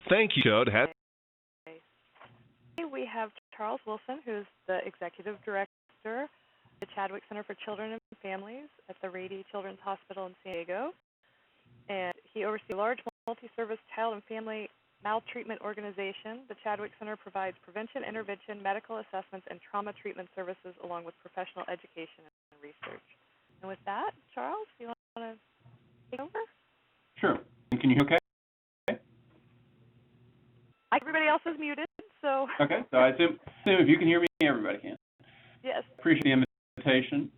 Thank you, Toad. We have Charles Wilson, who's the Executive Director of the Chadwick Center for Children and Families at the Rady Children's Hospital in San Diego. And he oversees a large multi-service child and family maltreatment organization. The Chadwick Center provides prevention, intervention, medical assessments, and trauma treatment services along with professional education and research. And with that, Charles, do you want to take over? Sure. Can you hear okay? Everybody else is muted, so. Okay, so I assume if you can hear me, everybody can. Yes. Appreciate the invitation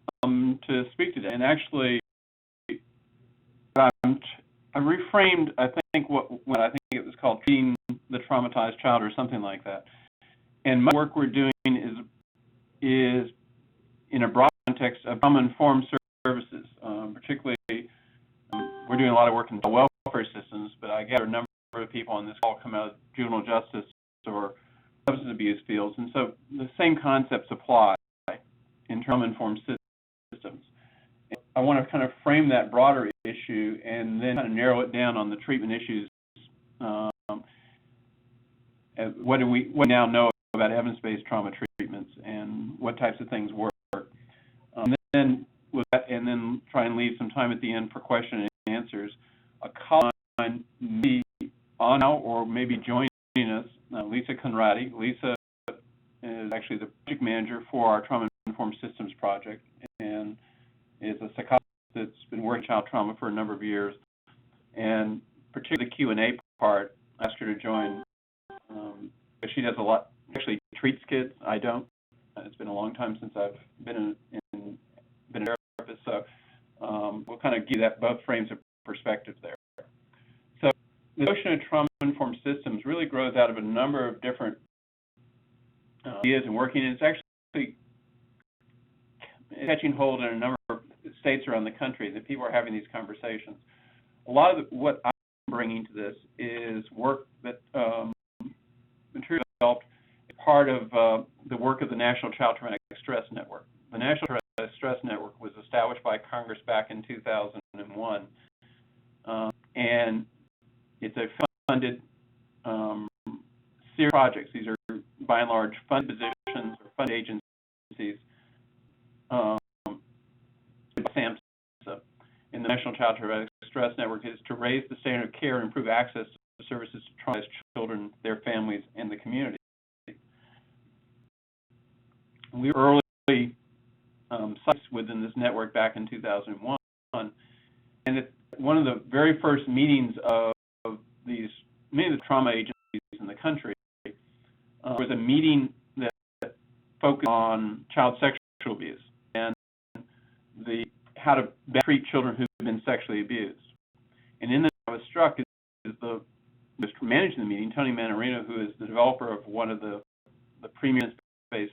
to speak today. And actually, I reframed, I think, what I think it was called Feeding the Traumatized Child or something like that. And much work we're doing is in a broad context of trauma-informed services, particularly we're doing a lot of work in the welfare systems, but I gather a number of people on this call come out of juvenile justice or substance abuse fields, and so the same concepts apply in trauma-informed systems. I want to kind of frame that broader issue and then kind of narrow it down on the treatment issues. What do we now know about evidence-based trauma treatments and what types of things work? And then try and leave some time at the end for question and answers. A colleague maybe on now or maybe joining us, Lisa Conradi. Lisa is actually the project manager for our trauma-informed systems project and is a psychologist that's been working child trauma for a number of years. And particularly the Q&A part, I asked her to join. She does a lot, actually treats kids. I don't. It's been a long time since I've been a therapist, so we'll kind of give that both frames of perspective there. So the notion of trauma-informed systems really grows out of a number of different ideas and working, and it's actually catching hold in a number of states around the country that people are having these conversations. A lot of what I'm bringing to this is work that material developed as part of the work of the National Child Traumatic Stress Network. The National Traumatic Stress Network was established by Congress back in 2001, and it's a funded series of projects. These are, by and large, funded positions or funded agencies. SAMHSA in the National Child Traumatic Stress Network is to raise the standard of care and improve access to services to traumatized children, their families, and the community. We were early sites within this network back in 2001, and at one of the very first meetings of many of the trauma agencies in the country was a meeting that focused on child sexual abuse and how to best treat children who've been sexually abused. And in that, I was struck is the managing the meeting, Tony Manarino, who is the developer of one of the premier based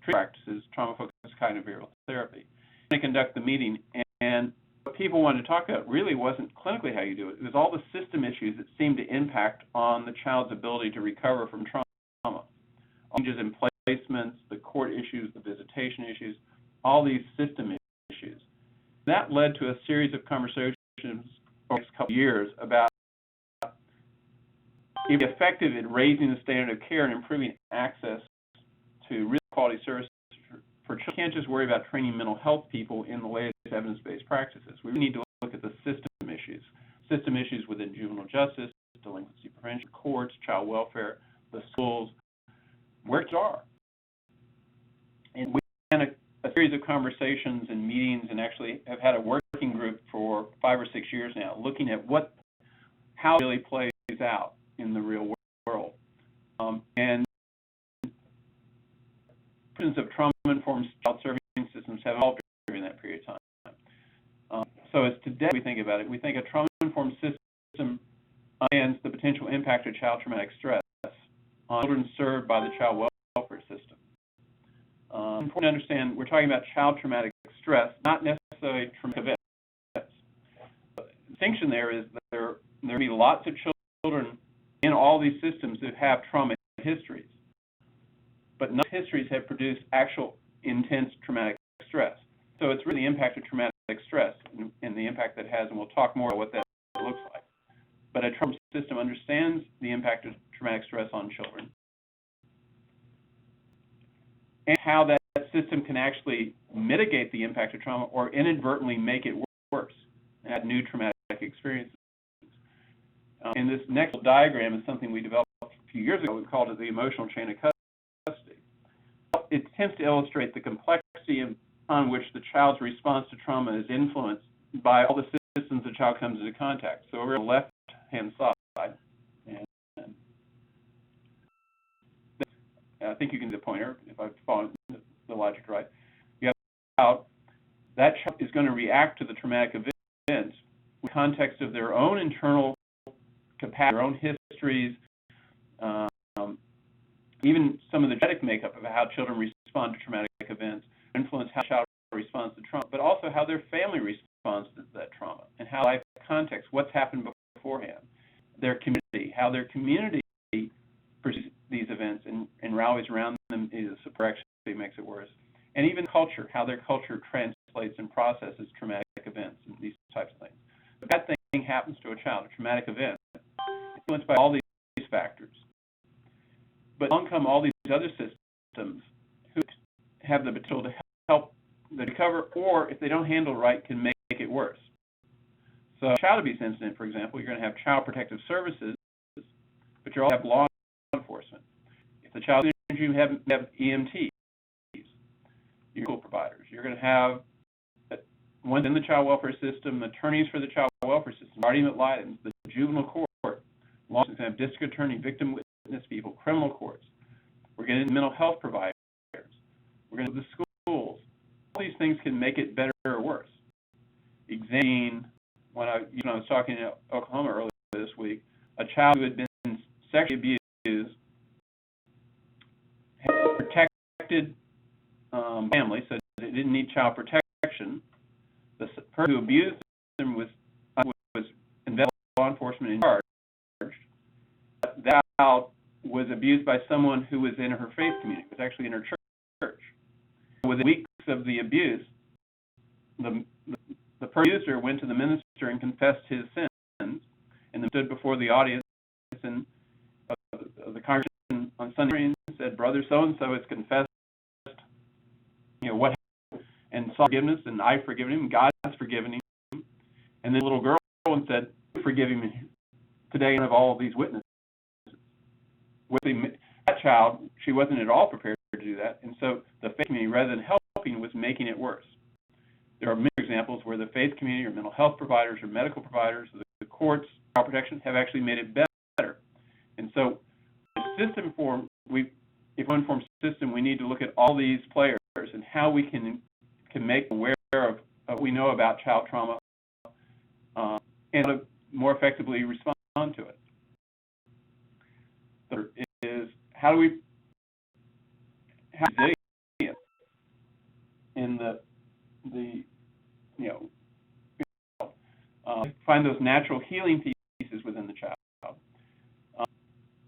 treatment practices, trauma-focused cognitive behavioral therapy. They conduct the meeting, and what people wanted to talk about really wasn't clinically how you do it. It was all the system issues that seemed to impact on the child's ability to recover from trauma. Changes in placements, the court issues, the visitation issues, all these system issues. That led to a series of conversations over the next couple of years about if it's effective at raising the standard of care and improving access to real quality services for children. We can't just worry about training mental health people in the latest evidence-based practices. We need to look at the system issues within juvenile justice, delinquency prevention, courts, child welfare, the schools, where kids are. And we had a series of conversations and meetings, and actually have had a working group for 5 or 6 years now, looking at how it really plays out in the real world. And of trauma-informed child serving systems have evolved during that period of time. So as today we think about it, we think a trauma-informed system understands the potential impact of child traumatic stress on children served by the child welfare system. Important to understand, we're talking about child traumatic stress, not necessarily traumatic events. The distinction there is that there will be lots of children in all these systems that have trauma histories, but none of histories have produced actual intense traumatic stress. So it's really the impact of traumatic stress and the impact that has, and we'll talk more about what that looks like. but a trauma system understands the impact of traumatic stress on children and how that system can actually mitigate the impact of trauma or inadvertently make it worse and add new traumatic experiences. And this next diagram is something we developed a few years ago. We called it the emotional chain of custody. It attempts to illustrate the complexity on which the child's response to trauma is influenced by all the systems the child comes into contact. So over on the left-hand side, and I think you can do the pointer if I've followed the logic right. You have child. That child is going to react to the traumatic events in the context of their own internal capacity, their own histories, even some of the genetic makeup of how children respond to traumatic events influence how the child responds to trauma, but also how their family responds to that trauma and how life context, what's happened beforehand, their community, how their community perceives these events and rallies around them is actually makes it worse, and even culture, how their culture translates and processes traumatic events and these types of things. If that thing happens to a child, a traumatic event, influenced by all these factors. But along come all these other systems who have the potential to help the recover, or if they don't handle it right, can make it worse. So, child abuse incident, for example, you're going to have child protective services, but you also have law enforcement. If the child is injured, you have EMTs, your school providers. You're going to have ones in the child welfare system, attorneys for the child welfare system, guardian ad litem, the juvenile court, law enforcement, have district attorney, victim witness people, criminal courts. We're getting mental health providers. We're going to the schools. All these things can make it better or worse. Examine, when I was talking in Oklahoma earlier this week, a child who had been sexually abused had a protected family, so they didn't need child protection. The person who abused them was involved in law enforcement in charge. That child was abused by someone who was in her faith community, was actually in her church. Within weeks of the abuse, the abuser went to the minister and confessed his sins, and then stood before the audience and the congregation on Sunday and said, "Brother so-and-so has confessed, what happened, and sought forgiveness, and I've forgiven him, God has forgiven him." And then the little girl and said, "Forgive him today and of all of these witnesses." That child, she wasn't at all prepared to do that, and so the faith community, rather than helping, was making it worse. There are many examples where the faith community or mental health providers or medical providers, or the courts, child protection, have actually made it better. And so the system if we inform system, we need to look at all these players and how we can make aware of what we know about child trauma and how to more effectively respond to it. There is how do we have resilience in find those natural healing pieces within the child.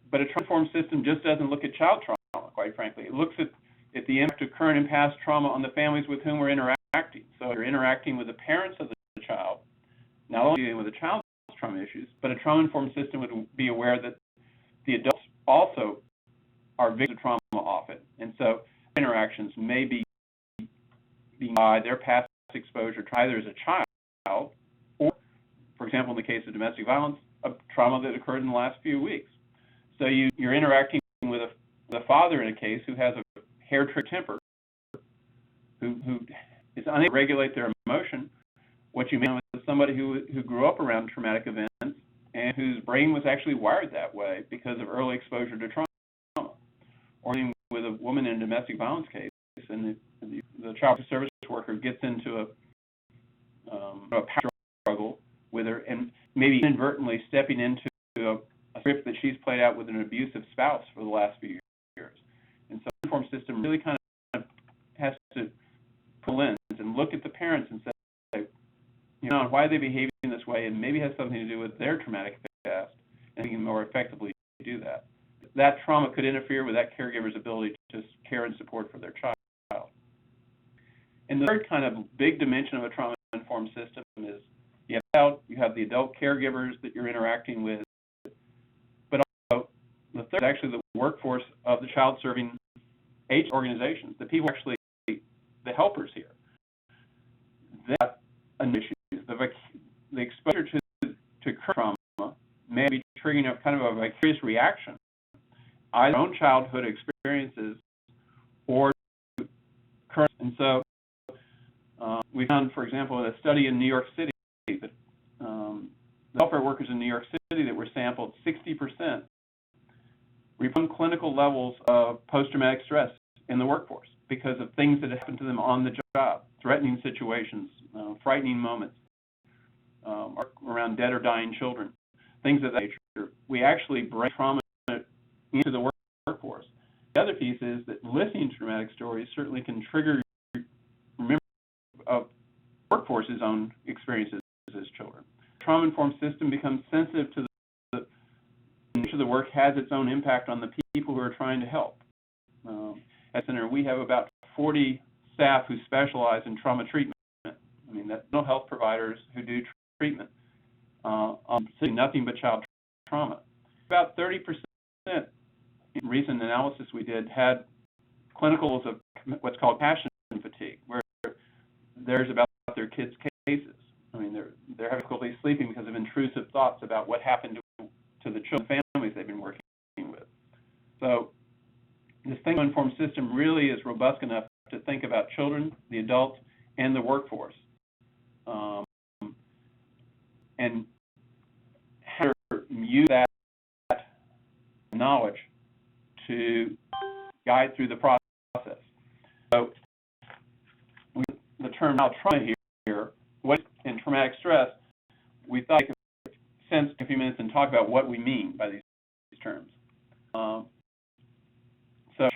But a trauma-informed system just doesn't look at child trauma, quite frankly. It looks at the impact of current and past trauma on the families with whom we're interacting. So you're interacting with the parents of the child, not only dealing with the child's trauma issues, but a trauma-informed system would be aware that the adults also are victims of trauma often. And so interactions may be by their past exposure to either as a child or, for example, in the case of domestic violence, a trauma that occurred in the last few weeks. So you're interacting with a father in a case who has a hair-trigger temper, who is unable to regulate their emotion. What you mean with somebody who grew up around traumatic events and whose brain was actually wired that way because of early exposure to trauma. Or with a woman in a domestic violence case, and the child service worker gets into a power struggle with her, and maybe inadvertently stepping into a script that she's played out with an abusive spouse for the last few years. And so the informed system really kind of has to pull in and look at the parents and say, why are they behaving this way, and maybe has something to do with their traumatic past, and we can more effectively do that. That trauma could interfere with that caregiver's ability to care and support for their child. And the third kind of big dimension of a trauma-informed system is You have the adult caregivers that you're interacting with, but also the third is actually the workforce of the child-serving age organizations, the people actually, the helpers here. That issues, the exposure to current trauma may be triggering a kind of a vicarious reaction, either own childhood experiences or current. And so we found, for example, in a study in New York City, that the welfare workers in New York City that were sampled, 60% report clinical levels of post-traumatic stress in the workforce because of things that happened to them on the job, threatening situations, frightening moments around dead or dying children, things of that nature. We actually bring trauma into the workforce. The other piece is that listening to traumatic stories certainly can trigger remembrance of workforce's own experiences as children. The trauma-informed system becomes sensitive to the nature of the work, has its own impact on the people who are trying to help. At the center, we have about 40 staff who specialize in trauma treatment. I mean, that's mental health providers who do treatment on nothing but child trauma. About 30%, in recent analysis we did, had clinicals of what's called passion fatigue, where there's about their kids' cases. I mean, they're having difficulty sleeping because of intrusive thoughts about what happened to the children, families they've been working with. So this trauma-informed system really is robust enough to think about children, the adults, and the workforce, and how to use that knowledge to guide through the process. So the term child trauma here, what in traumatic stress, we thought it could sense a few minutes and talk about what we mean by these terms. So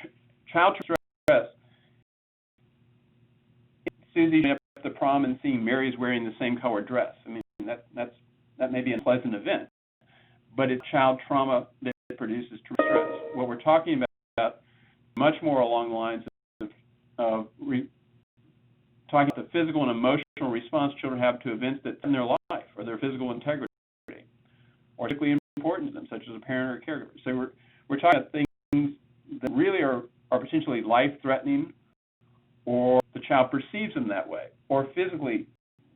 child stress, Susie showing up at the prom and seeing Mary's wearing the same colored dress. I mean, that may be a pleasant event, but it's child trauma that produces stress. What we're talking about much more along the lines of talking about the physical and emotional response children have to events that in their life or their physical integrity, or particularly important to them, such as a parent or caregiver. So we're talking about things that really are potentially life-threatening, or the child perceives them that way, or physically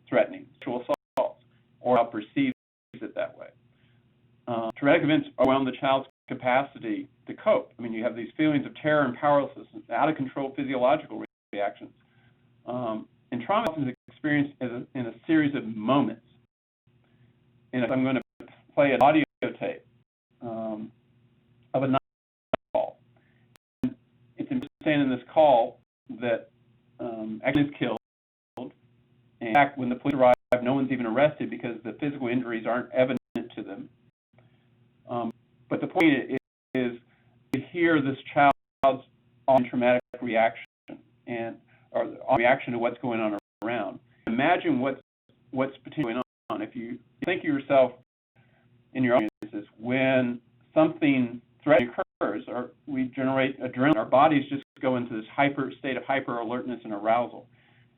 threatening, sexual assault, or how perceives it that way. Traumatic events overwhelm the child's capacity to cope. I mean, you have these feelings of terror and powerlessness, out of control physiological reactions. And trauma is experienced in a series of moments. And if I'm going to play an audio tape of a call, and it's saying in this call that actually is killed. And in fact, when the police arrive, no one's even arrested because the physical injuries aren't evident to them. But the point is to hear this child's traumatic reaction or reaction to what's going on around. Imagine what's potentially going on. If you think of yourself in your own experiences, when something threatening occurs, or we generate adrenaline, our bodies just go into this state of hyper alertness and arousal.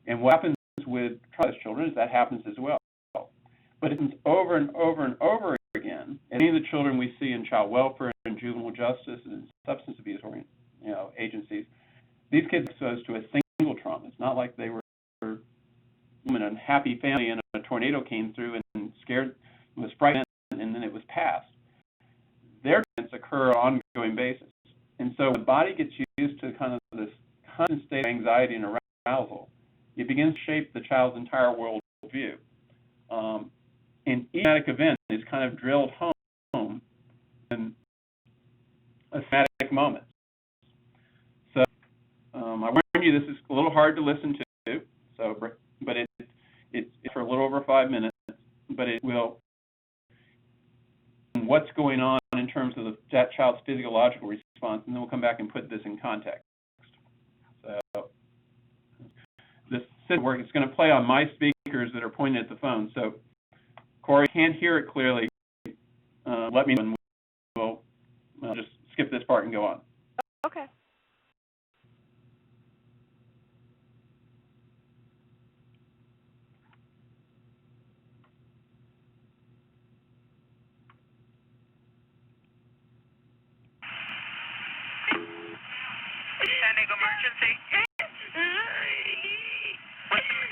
And what happens with traumatized children is that happens as well. But it happens over and over and over again. And any of the children we see in child welfare and juvenile justice and substance abuse agencies, these kids are exposed to a single trauma. It's not like they were in a happy family and a tornado came through and scared, was frightened, and then it was past. Their events occur on an ongoing basis. And so the body gets used to kind of this constant state of anxiety and arousal. It begins to shape the child's entire worldview. And each traumatic event is kind of drilled home in a traumatic moment. So I warn you, this is a little hard to listen to, but it's for a little over 5 minutes, but it will, what's going on in terms of that child's physiological response, and then we'll come back and put this in context. So this work, it's going to play on my speakers that are pointed at the phone. So Corey, can't hear it clearly. Let me know, and we'll just skip this part and go on. Okay. emergency?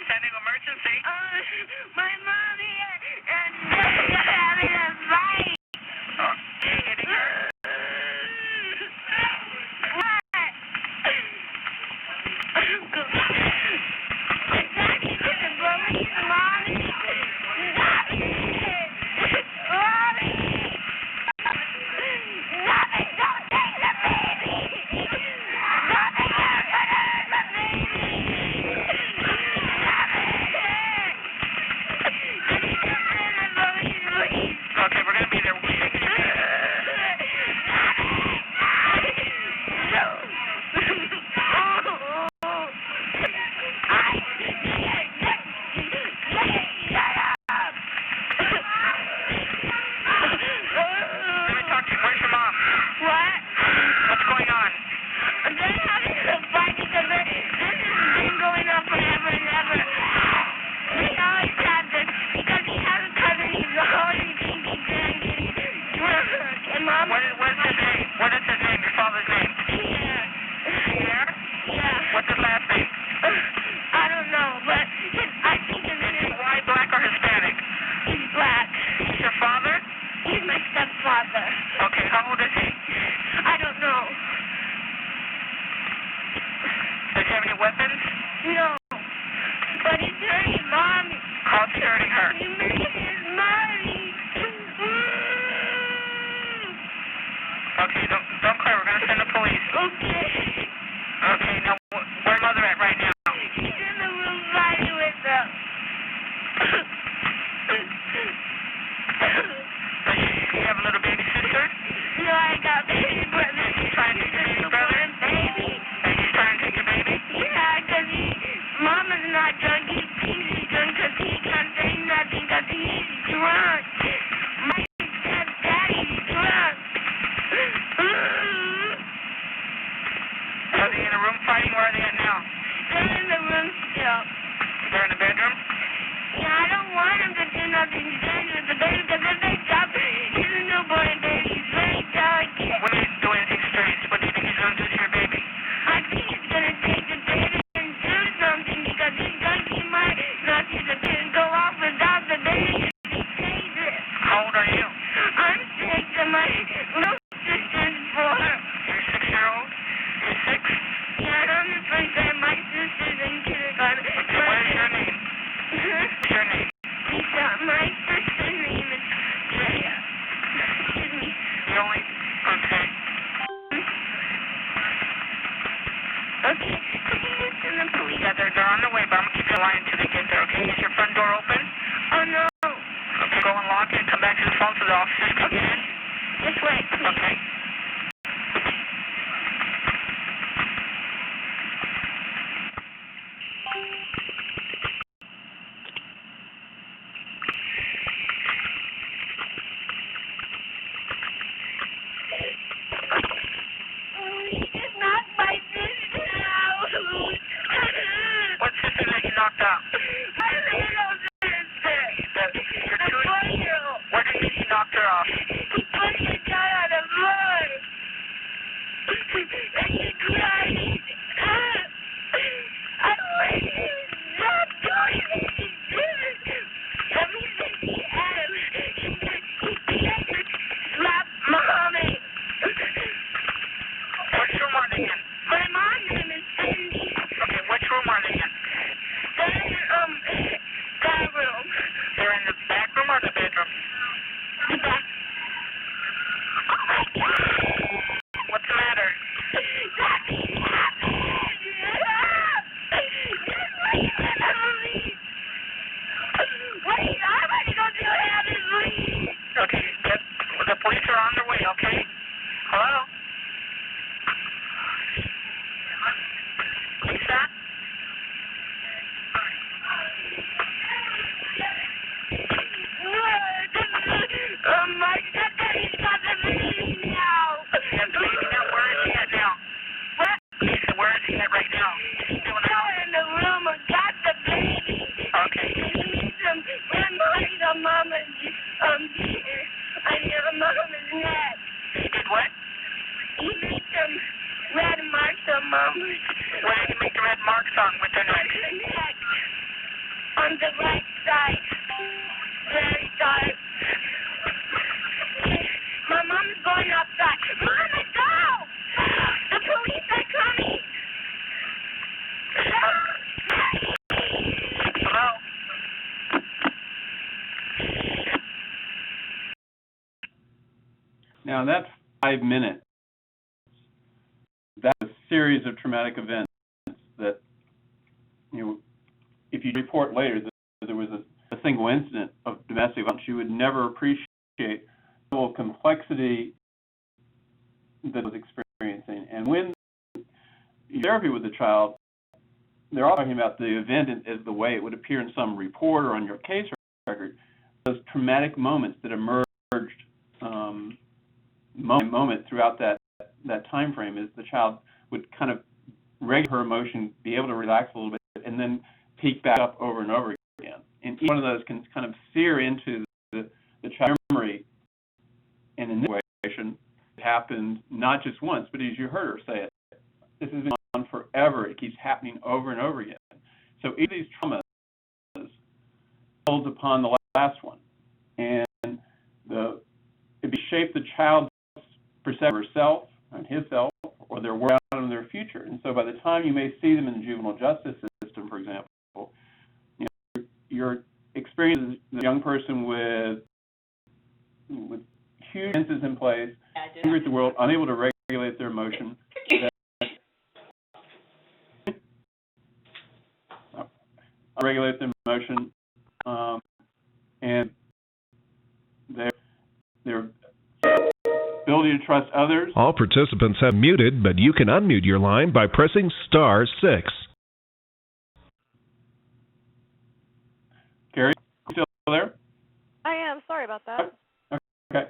Standing emergency? My mommy and daddy are having a fight. Hitting her? What? I'm talking to the police, Mommy. Stop it! Mommy! Stop it! Don't take the baby! Don't take the baby! Okay, we're going to be there. We'll take you. Let me talk to you. Where's your mom? What? What's going on? They're having a fight because this has been going on forever and ever. They always have this because he has a cousin. He's always drinking and getting drunk. And Mom. What is his name? What is his name? Your father's name? Pierre. Pierre? Yeah. What's his last name? I don't know, but I think his Is he name white, black, or Hispanic? is black. He's your father? He's my stepfather. Okay, how old is he? I don't know. Does he have any weapons? No. But he's hurting Mommy. How's he hurting her? He made his mommy. Okay, don't cry. We're going to send the police. Okay. Okay, now where's mother at right now? He's in the room fighting with them. Do you have a little baby sister? No, I got baby brother. He's trying to take your baby brother? Baby. And he's trying to take your baby? Yeah, because Mama's not drunk. He thinks he's drunk because he can't say nothing because he's drunk. My stepdaddy's drunk. Are they in a room fighting? Where are they at now? They're in the room still. They're in the bedroom? Yeah, I don't want him to do nothing dangerous with the baby because if they stop, he's a newborn baby. He's very delicate. When they do anything strange, what do you think he's going to do to your baby? I think he's going to take the baby and do something because he's drunk. He might not see the kid go off without the baby if he takes it. How old are you? I'm 6 and my little sister's 4. You're 6-year-old? You're 6? Yeah, and I'm in first grade. My sister's in kindergarten. Okay, what is your name? What's your name? Lisa, my sister's name is Drea. Excuse me. You only... Okay. Okay, can you listen to the police? Yeah, they're on the way, but I'm going to keep you line until they get there, okay? Is your front door open? Oh, no. Okay, go unlock it and come back to the phone so the officers can get in. Just wait, please. Okay. He just knocked my sister out. What sister that you knocked out? My little sister. Your The 4-year-old. What do you mean he knocked her off? He put her down on the floor. And he cried. I want him to stop doing this. He did. Everything he had. He had to slap Mommy. Which room are they in? My mom's name is Cindy. Okay, which room are they in? They're in, that room. They're in the back room or the bedroom? The back. Oh my God! What's the matter? Something happened! Just leave it on me! Wait, I want to go to heaven, please! Okay, the police are on their way, okay? Hello? Lisa? My stepdaddy's got the baby now! He has the baby now? Where is he at now? What? Lisa, where is he at right now? Is he still in the house? In the room, got the baby! Okay. And he made some red marks on Mama's, Mama's neck. He did what? He made some red marks on Mama's. What going outside. Mama, go! The police are coming! Hello? Now, that's 5 minutes. That's a series of traumatic events that, if you report later that there was a single incident of domestic violence, you would never appreciate the level of complexity that it was experiencing. And when you therapy with the child, they're all talking about the event as the way it would appear in some report or on your case record. Those traumatic moments that emerged moment throughout that time frame is the child would kind of regulate her emotion, be able to relax a little bit, and then peak back up over and over again. And each one of those can kind of sear into the child's memory. And in this situation, it happened not just once, but as you heard her say it, this has been on forever. It keeps happening over and over again. So each of these traumas builds upon the last one. And it shaped the child's perception of herself and his self, or their world and their future. And so by the time you may see them in the juvenile justice system, for example, your experience as a young person with huge defenses in place, angry at the world, unable to regulate their emotion, regulate their emotion, and their ability to trust others. All participants have muted, but you can unmute your line by pressing *6. Carrie, still there? I am. Sorry about that. Okay.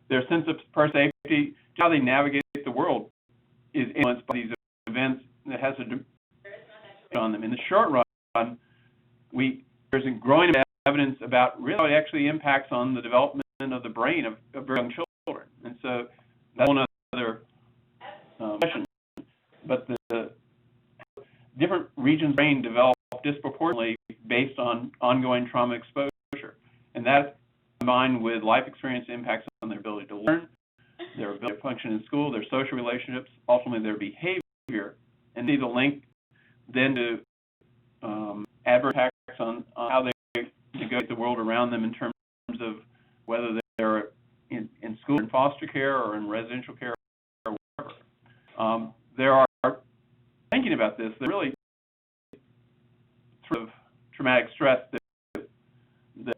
Their sense of personal safety, how they navigate the world, is influenced by these events that has a depend on them. In the short run, there's a growing evidence about really how it actually impacts on the development of the brain of very young children. And so that's one other question. But the different regions of the brain develop disproportionately based on ongoing trauma exposure. And that, combined with life experience, impacts on their ability to learn, their ability to function in school, their social relationships, ultimately their behavior, and see the link then to adverse impacts on how they negotiate the world around them in terms of whether they're in school, in foster care, or in residential care, or whatever. There are, thinking about this, there really sort of traumatic stress that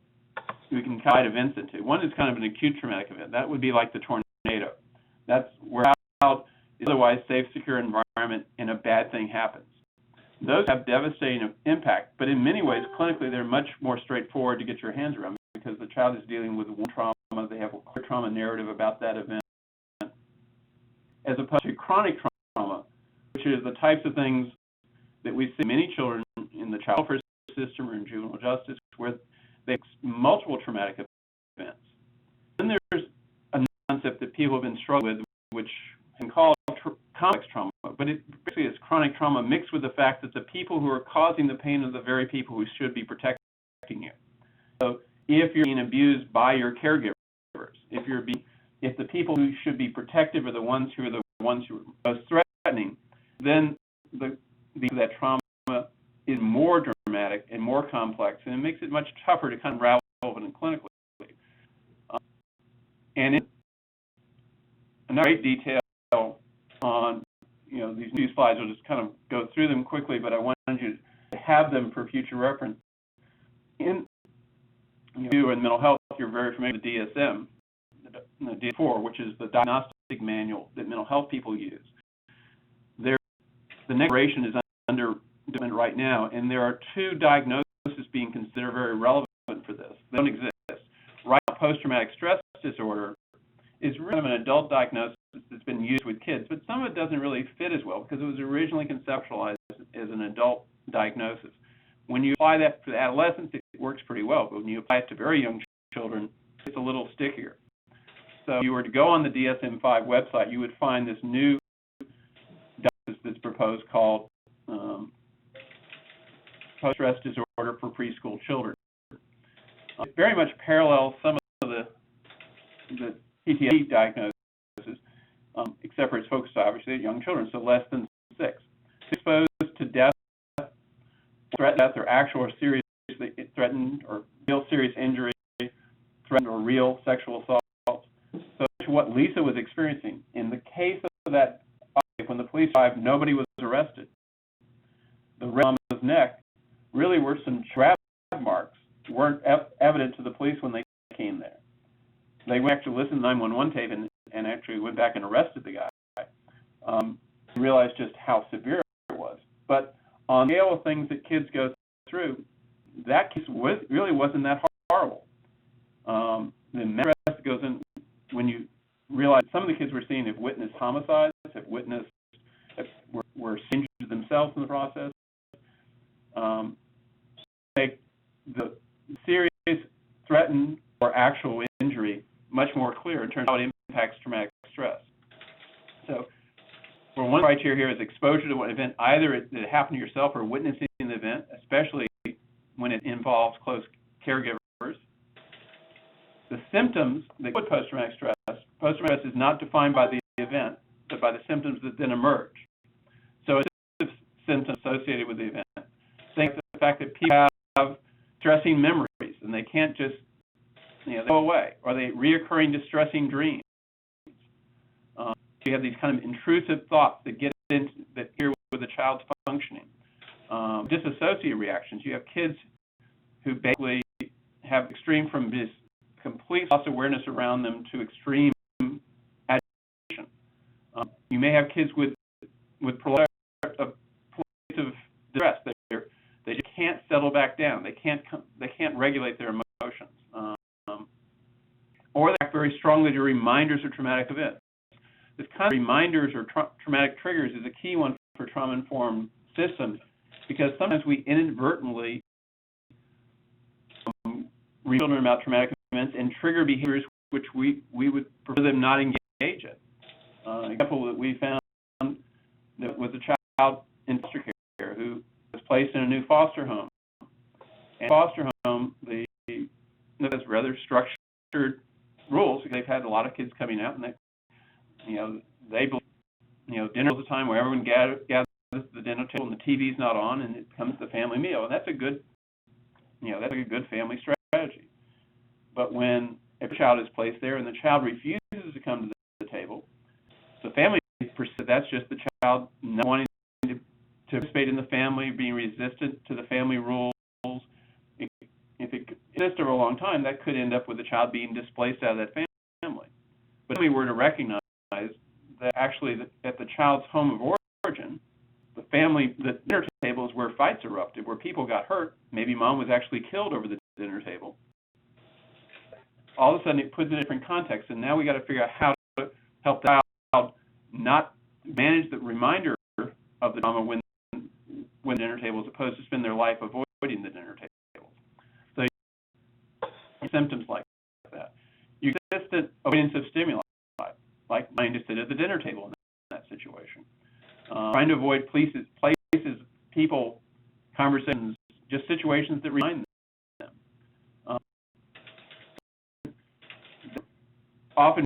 we can divide events into. One is kind of an acute traumatic event. That would be like the tornado. That's where a child is otherwise safe, secure environment and a bad thing happens. Those have devastating impact, but in many ways, clinically, they're much more straightforward to get your hands around because the child is dealing with one trauma. They have a clear trauma narrative about that event, as opposed to chronic trauma, which is the types of things that we see in many children in the child welfare system or in juvenile justice, where they have multiple traumatic events. Then there's a concept that people have been struggling with, which can call complex trauma, but it basically is chronic trauma mixed with the fact that the people who are causing the pain are the very people who should be protecting you. So if you're being abused by your caregivers, if the people who should be protective are the ones who are most threatening, then that trauma is more dramatic and more complex, and it makes it much tougher to kind of ravel it clinically. And in another great detail on these new slides, I'll just kind of go through them quickly, but I wanted you to have them for future reference. In mental health, you're very familiar with the DSM, the DSM-4, which is the diagnostic manual that mental health people use. The next generation is under development right now, and there are two diagnoses being considered very relevant for this. They don't exist. Right now, post-traumatic stress disorder is really an adult diagnosis that's been used with kids, but some of it doesn't really fit as well because it was originally conceptualized as an adult diagnosis. When you apply that to adolescents, it works pretty well, but when you apply it to very young children, it's a little stickier. So if you were to go on the DSM-5 website, you would find this new diagnosis that's proposed called post-stress disorder for preschool children. It very much parallels some of the PTSD diagnosis, except for it's focused obviously at young children, so less than 6. Exposed to death, threat, death, or actual or seriously threatened, or real serious injury, threatened or real sexual assault. So what Lisa was experiencing. In the case of that, when the police arrived, nobody was arrested. The red on his neck really were some grab marks, weren't evident to the police when they came there. They actually listened to 911 tape and actually went back and arrested the guy. Realized just how severe it was. But on the scale of things that kids go through, that case really wasn't that horrible. The mental stress goes in when you realize some of the kids we're seeing have witnessed homicides, were injured themselves in the process. Make the serious, threatened, or actual injury much more clear in terms of how it impacts traumatic stress. So, for one criteria here is exposure to an event, either that happened to yourself or witnessing the event, especially when it involves close caregivers. The symptoms that put post-traumatic stress. Post-traumatic stress is not defined by the event, but by the symptoms that then emerge. So it's symptoms associated with the event. Think of the fact that people have stressing memories and they can't just, they go away, or they reoccurring distressing dreams. You have these kind of intrusive thoughts that get into that interfere with the child's functioning. Disassociative reactions. You have kids who basically have extreme from this complete loss of awareness around them to extreme agitation. You may have kids with prolonged distress. They just can't settle back down. They can't regulate their emotions, or they act very strongly to reminders of traumatic events. This kind of reminders or traumatic triggers is a key one for trauma-informed systems, because sometimes we inadvertently read children about traumatic events and trigger behaviors which we would prefer them not engage in. An example that we found that was a child in foster care who was placed in a new foster home. And foster home, has rather structured rules because they've had a lot of kids coming out, and they believe, dinner all the time where everyone gathers at the dinner table and the TV's not on, and it becomes the family meal, and that's a good, that's a good family strategy. But when a child is placed there and the child refuses to come to the table, the family perceives that's just the child not wanting to participate in the family, being resistant to the family rules. If it exists over a long time, that could end up with the child being displaced out of that family. But if we were to recognize that actually at the child's home of origin, the dinner table is where fights erupted, where people got hurt. Maybe mom was actually killed over the dinner table. All of a sudden, it puts it in a different context, and now we got to figure out how to help the child not manage the reminder of the trauma when the dinner table, as opposed to spend their life avoiding the dinner table. So, symptoms like that. You consistent avoidance of stimuli, like trying to sit at the dinner table in that situation. Trying to avoid places, people, conversations, just situations that remind them. Often,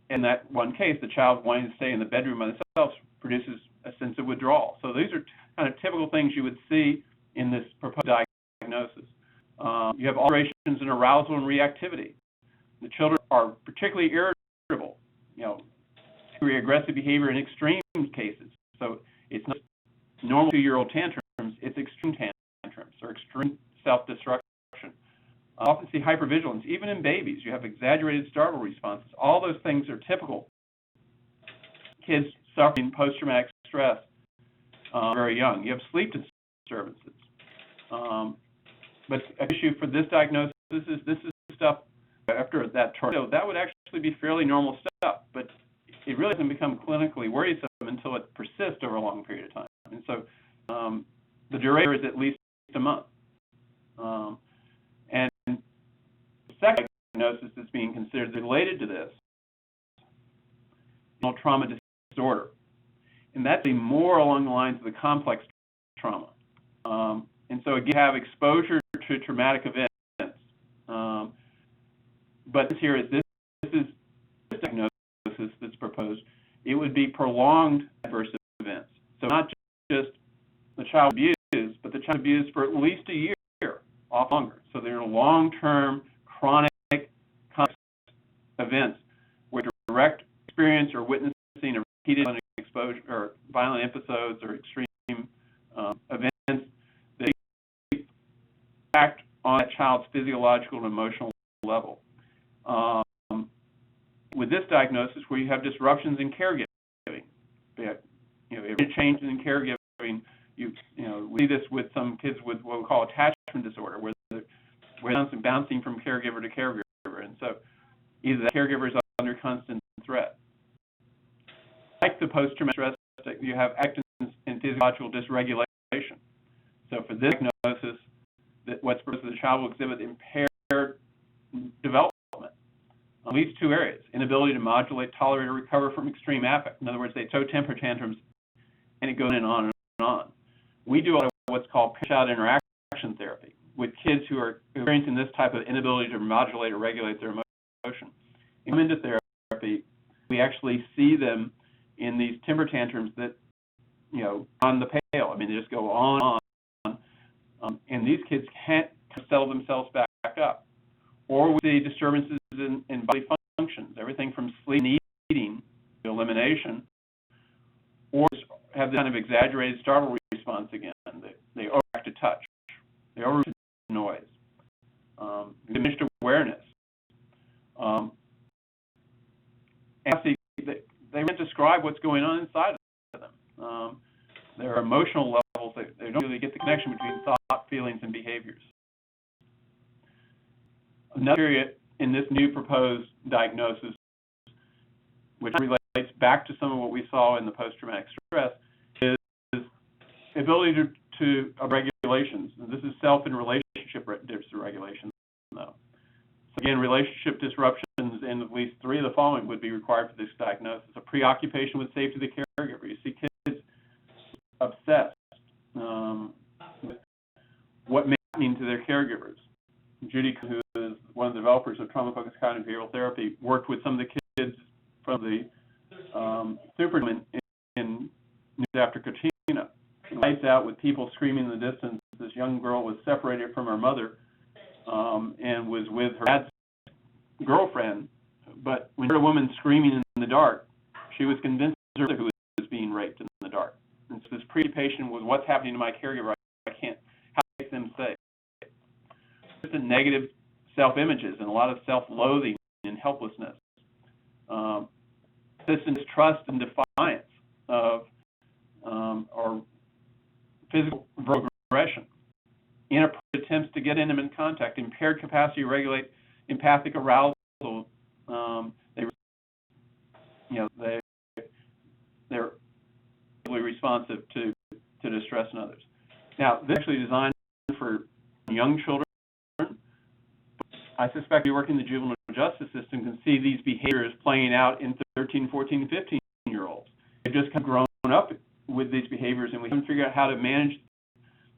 in that one case, the child wanting to stay in the bedroom by themselves produces a sense of withdrawal. So these are kind of typical things you would see in this proposed diagnosis. You have alterations in arousal and reactivity. The children are particularly irritable, aggressive behavior in extreme cases. So it's not normal 2-year-old tantrums, it's extreme tantrums or extreme self-destruction. Often see hypervigilance, even in babies. You have exaggerated startle responses. All those things are typical. Kids suffering post-traumatic stress very young. You have sleep disturbances. But an issue for this diagnosis is this is stuff after that tornado, that would actually be fairly normal stuff, but it really doesn't become clinically worrisome until it persists over a long period of time. And so the duration is at least a month. And the second diagnosis that's being considered related to this is trauma disorder. And that's more along the lines of the complex trauma. And so again, you have exposure to traumatic events. But this here is prolonged adverse events. So not just the child abused, but the child abused for at least a year, often longer. So they're long-term chronic events where direct experience or witnessing a repeated exposure or violent episodes or extreme events that impact on that child's physiological and emotional level. With this diagnosis, where you have disruptions in caregiving, changes in caregiving, we see this with some kids with what we call attachment disorder, where they're bouncing from caregiver to caregiver, and so either the caregiver is under constant threat. Like the post-traumatic stress, you have actions and physiological dysregulation. So for this diagnosis, what's the child will exhibit impaired development on at least two areas: inability to modulate, tolerate, or recover from extreme affect. In other words, they throw temper tantrums, and it goes on and on. We do what's called parent-child interaction therapy with kids who are experiencing this type of inability to modulate or regulate their emotion. In into therapy, we actually see them in these temper tantrums that, on the pale. I mean, they just go on and on. And these kids can't settle themselves back up. Or we see disturbances in body functions, everything from sleep and eating to elimination, or have this kind of exaggerated startle response again. They overreact to touch. They overreact to noise. Diminished awareness. And they can't describe what's going on inside of them. Their emotional levels, they don't really get the connection between thought, feelings, and behaviors. Another area in this new proposed diagnosis, which relates back to some of what we saw in the post-traumatic stress, is ability to regulations. This is self and relationship dysregulation, though. So again, relationship disruptions in at least three of the following would be required for this diagnosis: a preoccupation with safety of the caregiver. You see kids obsessed with what may mean to their caregivers. Judy, who is one of the developers of trauma-focused cognitive behavioral therapy, worked with some of the kids from the superintendent in News After Katrina. Lights out with people screaming in the distance. This young girl was separated from her mother and was with her dad's girlfriend. But when she heard a woman screaming in the dark, she was convinced her mother who was being raped in the dark. And so this preoccupation with what's happening to my caregiver, I can't, how to make them safe. Just the negative self-images and a lot of self-loathing and helplessness. Persistent distrust and defiance of or physical verbal aggression, inappropriate attempts to get intimate contact, impaired capacity to regulate empathic arousal. They're really responsive to distress in others. Now, this is actually designed for young children. I suspect you work in the juvenile justice system can see these behaviors playing out in 13, 14, 15-year-olds. They've just kind of grown up with these behaviors, and we haven't figured out how to manage,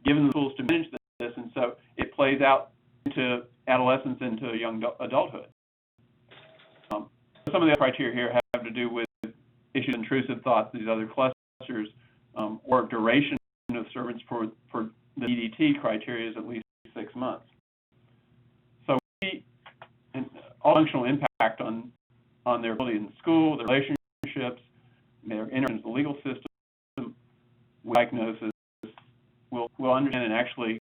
given the tools to manage this, and so it plays out into adolescence, into young adulthood. Some of the criteria here have to do with issues, intrusive thoughts, these other clusters, or duration of disturbance for the EDT criteria is at least 6 months. So all functional impact on their ability in school, their relationships, their interactions in the legal system, diagnosis, we'll understand, and actually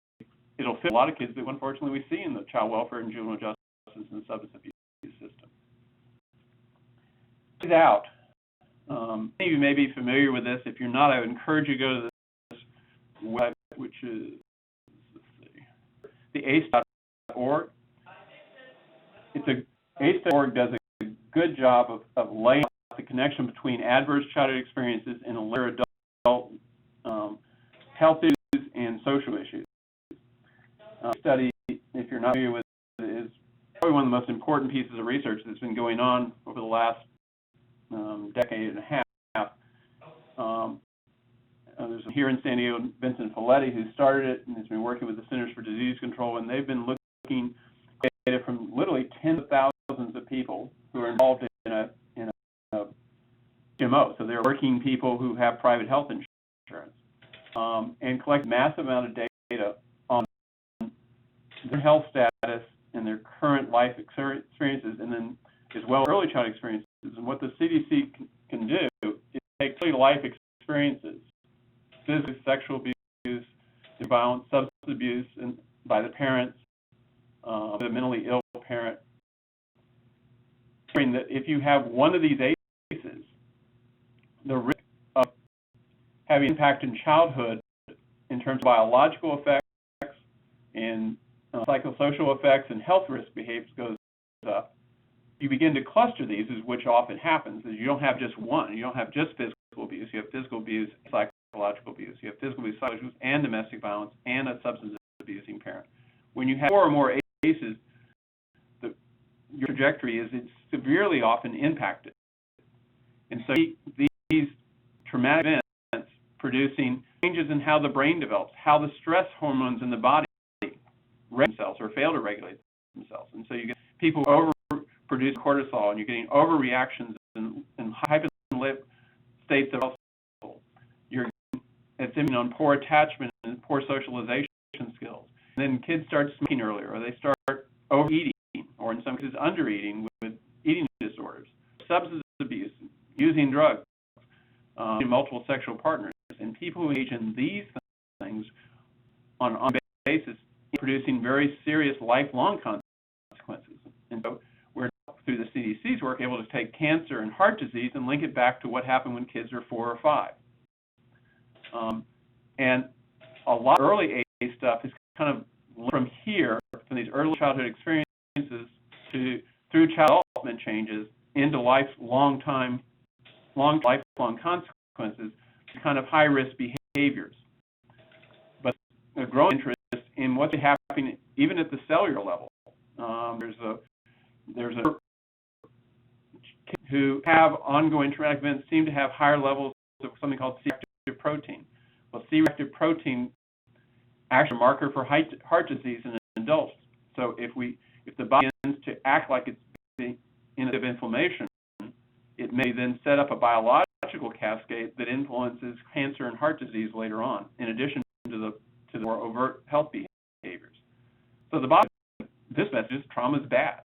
it'll fit a lot of kids that unfortunately we see in the child welfare and juvenile justice and substance abuse system. Out. Many of you may be familiar with this. If you're not, I would encourage you to go to this website, which is, the ACE.org. ACE.org does a good job of laying out the connection between adverse childhood experiences and later adult health issues and social issues. Study, if you're not familiar with it, is probably one of the most important pieces of research that's been going on over the last decade and a half. There's here in San Diego, Vincent Folletti, who started it and has been working with the Centers for Disease Control, and they've been looking at data from literally tens of thousands of people who are involved in a HMO, so they're working people who have private health insurance, and collect a massive amount of data on their health status and their current life experiences, and then as well early child experiences. And what the CDC can do is take early life experiences, physical, sexual abuse, violence, substance abuse, and by the parents, the mentally ill parent, that if you have one of these ACEs, the risk of having impact in childhood in terms of biological effects and psychosocial effects and health risk behaviors goes up. You begin to cluster these, which often happens, is you don't have just one. You don't have just physical abuse. You have physical abuse, psychological abuse. You have physical abuse, psychological abuse, and domestic violence, and a substance abusing parent. When you have 4 or more ACEs, your trajectory is it's severely often impacted. And so these traumatic events producing changes in how the brain develops, how the stress hormones in the body regulate themselves or fail to regulate themselves. And so you get people who overproduce cortisol, and you're getting overreactions and hyperlimbic states of health. You're getting on poor attachment and poor socialization skills. And then kids start smoking earlier, or they start overeating, or in some cases undereating with eating disorders, substance abuse, using drugs, multiple sexual partners, and people who engage in these things on a basis producing very serious lifelong consequences. And so we're, through the CDC's work, able to take cancer and heart disease and link it back to what happened when kids are 4 or 5. And a lot of early ACE stuff is kind of from here, from these early childhood experiences to through child development changes into lifelong consequences to kind of high-risk behaviors. But a growing interest in what's happening even at the cellular level. There's a kids who have ongoing traumatic events seem to have higher levels of something called C-reactive protein. Well, C-reactive protein actually a marker for heart disease in adults. So if the body begins to act like it's in a inflammation, it may then set up a biological cascade that influences cancer and heart disease later on, in addition to the more overt health behaviors. So the bottom line, this message is trauma is bad.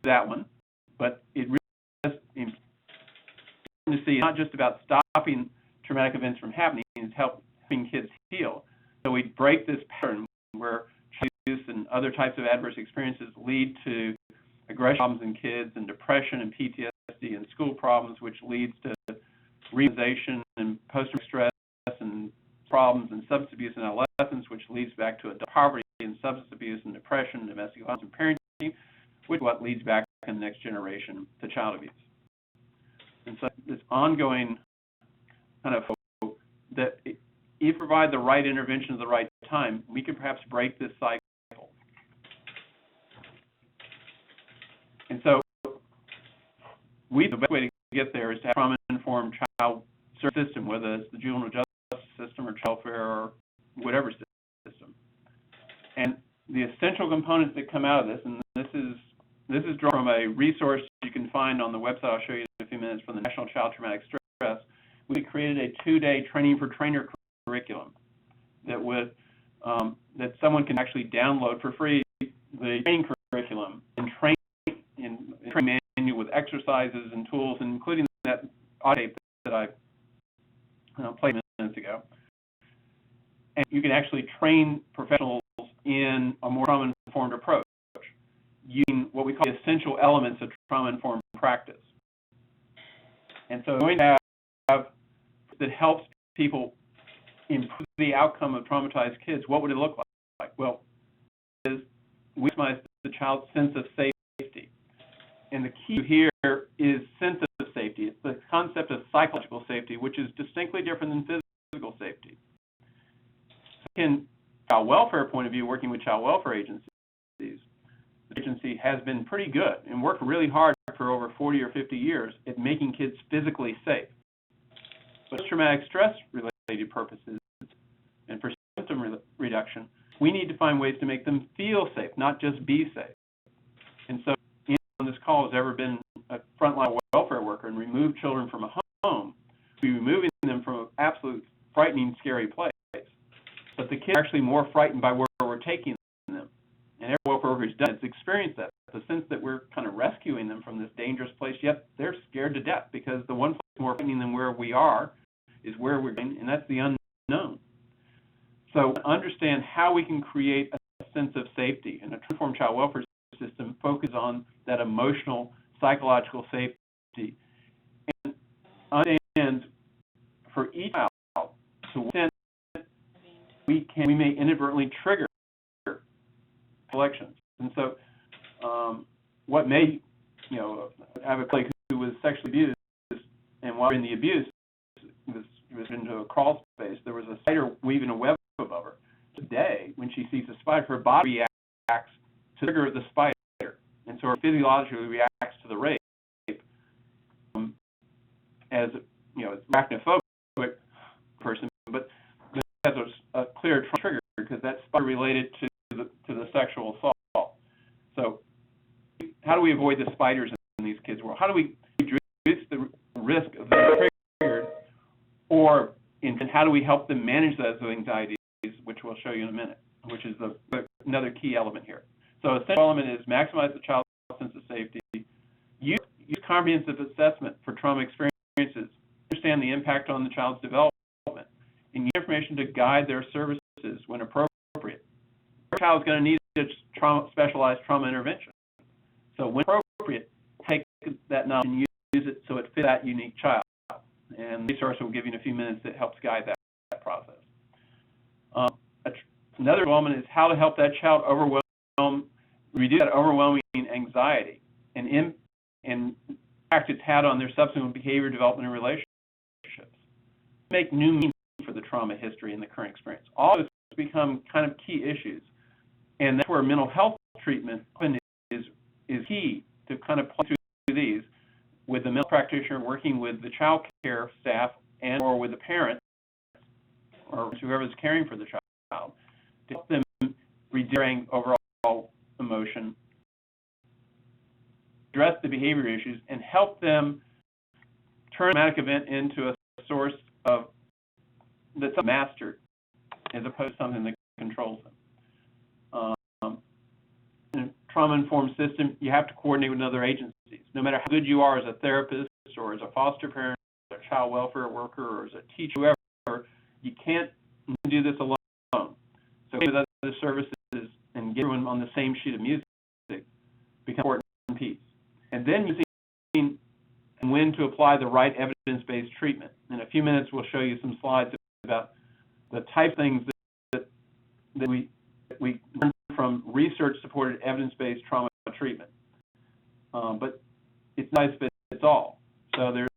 That one, but it really is important to see not just about stopping traumatic events from happening, it's helping kids heal. So we break this pattern where child abuse and other types of adverse experiences lead to aggression problems in kids and depression and PTSD and school problems, which leads to realization and post-traumatic stress and problems and substance abuse in adolescence, which leads back to adult poverty and substance abuse and depression, domestic violence and parenting, which is what leads back in the next generation to child abuse. And so this ongoing kind of hope that if you provide the right intervention at the right time, we can perhaps break this cycle. And so the best way to get there is to have a trauma-informed child service system, whether it's the juvenile justice system or child welfare or whatever system. And the essential components that come out of this, and this is drawn from a resource you can find on the website I'll show you in a few minutes from the National Child Traumatic Stress. We created a 2-day training for trainer curriculum that would that someone can actually download for free, the training curriculum, and train in a training manual with exercises and tools, including that audio tape that I played minutes ago. And you can actually train professionals in a more trauma-informed approach, using what we call the essential elements of trauma-informed practice. And so going to have that helps people improve the outcome of traumatized kids, what would it look like? Well, we maximize the child's sense of safety. And the key here is sense of safety. It's the concept of psychological safety, which is distinctly different than physical safety. In child welfare point of view, working with child welfare agencies, the agency has been pretty good and worked really hard for over 40 or 50 years at making kids physically safe. But traumatic stress related purposes and for symptom reduction, we need to find ways to make them feel safe, not just be safe. And so anyone on this call has ever been a frontline welfare worker and remove children from a home, we're removing them from an absolute frightening, scary place. But the kids are actually more frightened by where we're taking them. And every welfare worker who's done it's experienced that, the sense that we're kind of rescuing them from this dangerous place, yet they're scared to death because the one place more frightening than where we are is where we're going, and that's the unknown. So understand how we can create a sense of safety, and a transformed child welfare system focuses on that emotional, psychological safety. And understand for each child to what extent we may inadvertently trigger collections. And so what may, I have a colleague who was sexually abused, and while in the abuse, was into a crawl space, there was a spider weaving a web above her. Today, when she sees a spider, her body reacts to the trigger of the spider, and so her physiologically reacts to the rape as arachnophobic person, but has a clear trigger because that spider related to the sexual assault. So, how do we avoid the spiders in these kids' world? How do we reduce the risk of being triggered, and how do we help them manage those anxieties, which we'll show you in a minute, which is another key element here. So, a central element is maximize the child's sense of safety, use comprehensive assessment for trauma experiences, understand the impact on the child's development, and use information to guide their services when appropriate. Every child is going to need a specialized trauma intervention. So when appropriate, take that knowledge and use it so it fits that unique child. And the resource we'll give you in a few minutes that helps guide that process. Another element is how to help that child reduce that overwhelming anxiety and impact it's had on their subsequent behavior development and relationships. Make new meaning for the trauma history and the current experience. All of this become kind of key issues, and that's where mental health treatment is key to kind of play through these with the mental practitioner working with the child care staff and or with the parent or whoever's caring for the child to help them reduce overall emotion, address the behavior issues, and help them turn a traumatic event into a source of that's mastered as opposed to something that controls them. In a trauma-informed system, you have to coordinate with other agencies. No matter how good you are as a therapist or as a foster parent, or a child welfare worker, or as a teacher, whoever, you can't do this alone. So with other services and get everyone on the same sheet of music becomes an important piece. And then using when to apply the right evidence-based treatment. In a few minutes, we'll show you some slides about the type of things that we learn from research-supported evidence-based trauma treatment. But it's not fits all. So there's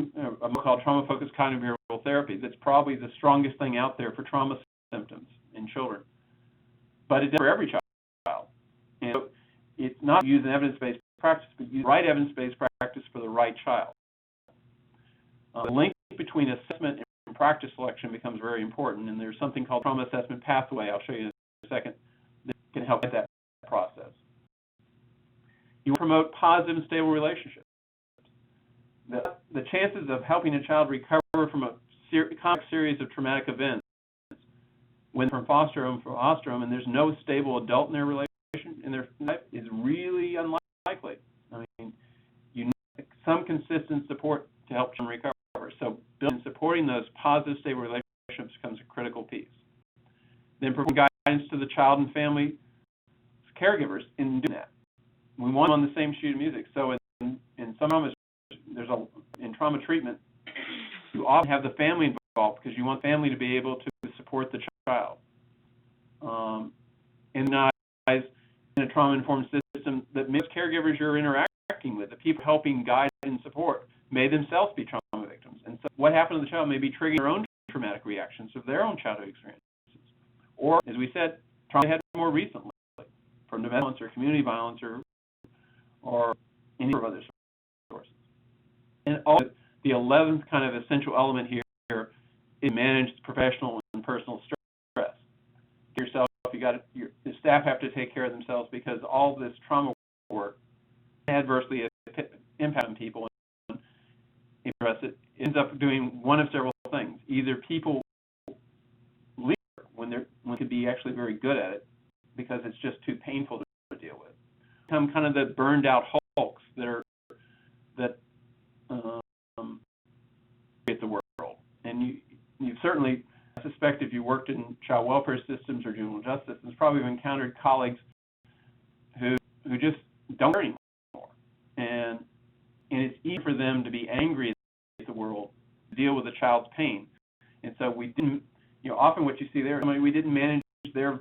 a book called Trauma-Focused Cognitive Behavioral Therapy that's probably the strongest thing out there for trauma symptoms in children. But it's for every child. And so it's not using evidence-based practice, but use the right evidence-based practice for the right child. The link between assessment and practice selection becomes very important, and there's something called trauma assessment pathway, I'll show you in a second, that can help with that process. You promote positive and stable relationships. The chances of helping a child recover from a complex series of traumatic events when from foster home, and there's no stable adult in their life is really unlikely. I mean, you need some consistent support to help children recover. So building and supporting those positive, stable relationships becomes a critical piece. Then providing guidance to the child and family caregivers in doing that. We want them on the same sheet of music. So in some traumas, in trauma treatment, you often have the family involved because you want family to be able to support the child. And in a trauma-informed system that most caregivers you're interacting with, the people helping guide and support, may themselves be trauma victims. And so what happened to the child may be triggering their own traumatic reactions of their own childhood experiences. Or, as we said, trauma they had more recently from domestic violence or community violence or any number of other sources. And all the 11th kind of essential element here is manage professional and personal stress. Yourself, the staff have to take care of themselves because all this trauma work adversely impact on people stress, it ends up doing one of several things. Either people leave when it could be actually very good at it because it's just too painful to deal with. Become kind of the burned out hulks that create the world. And you certainly, I suspect if you worked in child welfare systems or juvenile justice systems, probably have encountered colleagues who just don't care anymore. And it's easy for them to be angry at the world, to deal with the child's pain. And so we didn't, often what you see there, we didn't manage their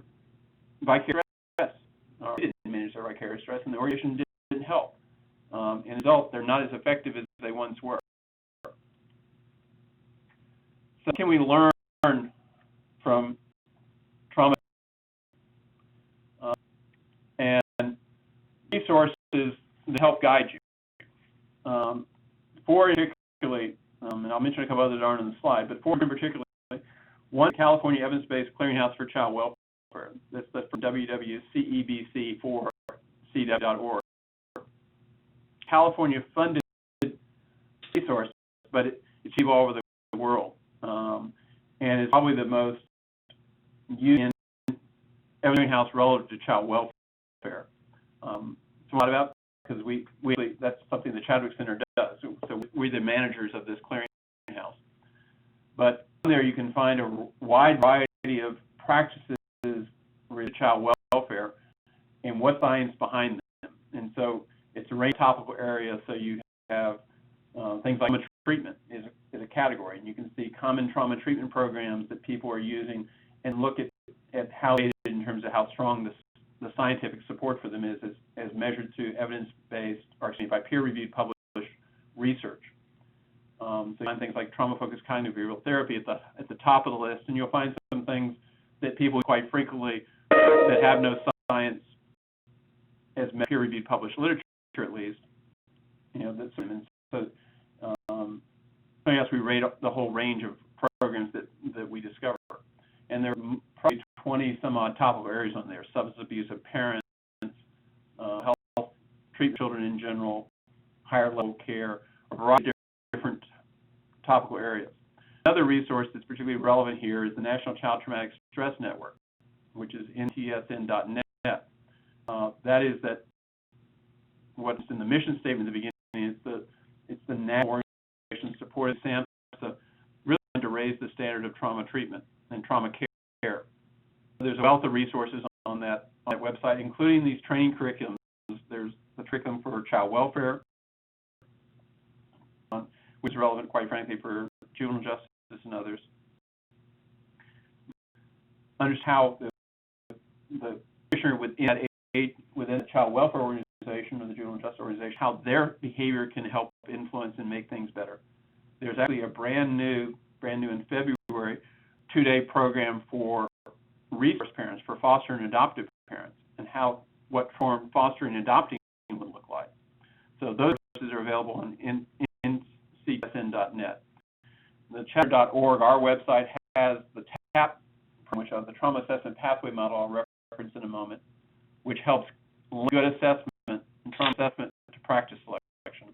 vicarious stress, or we didn't manage their vicarious stress, and the organization didn't help. And as a result, they're not as effective as they once were. So can we learn from trauma and resources to help guide you? Four in particularly, and I'll mention a couple others that aren't on the slide, but four in particular. One, California Evidence-Based Clearinghouse for Child Welfare. That's from www.cebc4cw.org. California funded resource, but it's all over the world, and it's probably the most used in every house relative to child welfare. It's a lot about because we that's something the Chadwick Center does. So we're the managers of this clearinghouse. But there you can find a wide variety of practices related to child welfare and what science behind them. And so it's a range of topical areas. So you have things like trauma treatment is a category, and you can see common trauma treatment programs that people are using and look at how they did in terms of how strong the scientific support for them is as measured to evidence-based, or by peer-reviewed published research. So you find things like trauma-focused cognitive behavioral therapy at the top of the list, and you'll find some things that people quite frequently that have no science as peer-reviewed published literature, at least. That's so. Yes, we rate the whole range of programs that we discover, and there are probably 20 some odd topical areas on there: substance abuse of parents, health, treatment children in general, higher level care, a variety of different topical areas. Another resource that's particularly relevant here is the National Child Traumatic Stress Network, which is NCTSN.net. That is what's in the mission statement at the beginning. It's the national organization supported SAMHSA really to raise the standard of trauma treatment and trauma care. There's a wealth of resources on that website, including these training curriculums. There's the curriculum for child welfare, which is relevant, quite frankly, for juvenile justice and others. Understand how the practitioner within the child welfare organization or the juvenile justice organization, how their behavior can help influence and make things better. There's actually a brand new in February, 2-day program for resource parents, for foster and adoptive parents, and what form fostering and adopting would look like. So those resources are available on NCTSN.net. The chapter.org, our website, has the TAP, which is the Trauma Assessment Pathway Model I'll reference in a moment, which helps good assessment and trauma assessment to practice selection.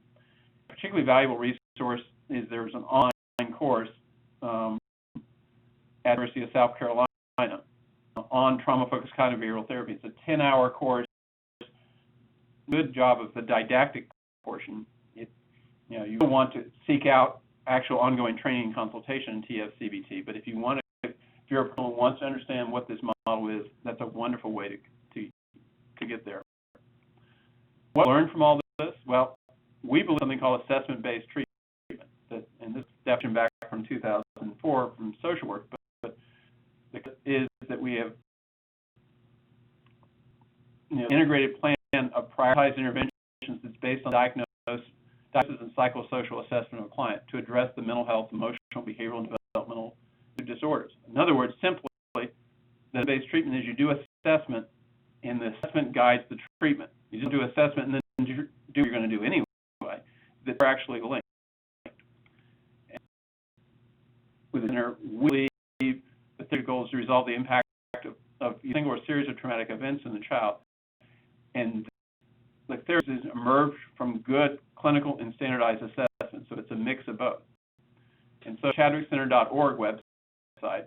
A particularly valuable resource is there's an online course at the University of South Carolina on trauma-focused cognitive behavioral therapy. It's a 10-hour course. Good job of the didactic portion. You don't want to seek out actual ongoing training and consultation in TFCBT, but if you're a person who wants to understand what this model is, that's a wonderful way to get there. What I learned from all this? Well, we believe something called assessment-based treatment, and this is definition back from 2004 from social work, but is that we have integrated plan of prioritized interventions that's based on diagnosis and psychosocial assessment of a client to address the mental health, emotional, behavioral, and developmental disorders. In other words, simply, the based treatment is you do assessment, and the assessment guides the treatment. You just do assessment and then do what you're going to do anyway. That they're actually linked. And with the center, we believe the third goal is to resolve the impact of a single or series of traumatic events in the child. And the therapies emerge from good clinical and standardized assessment, so it's a mix of both. ChadwickCenter.org website.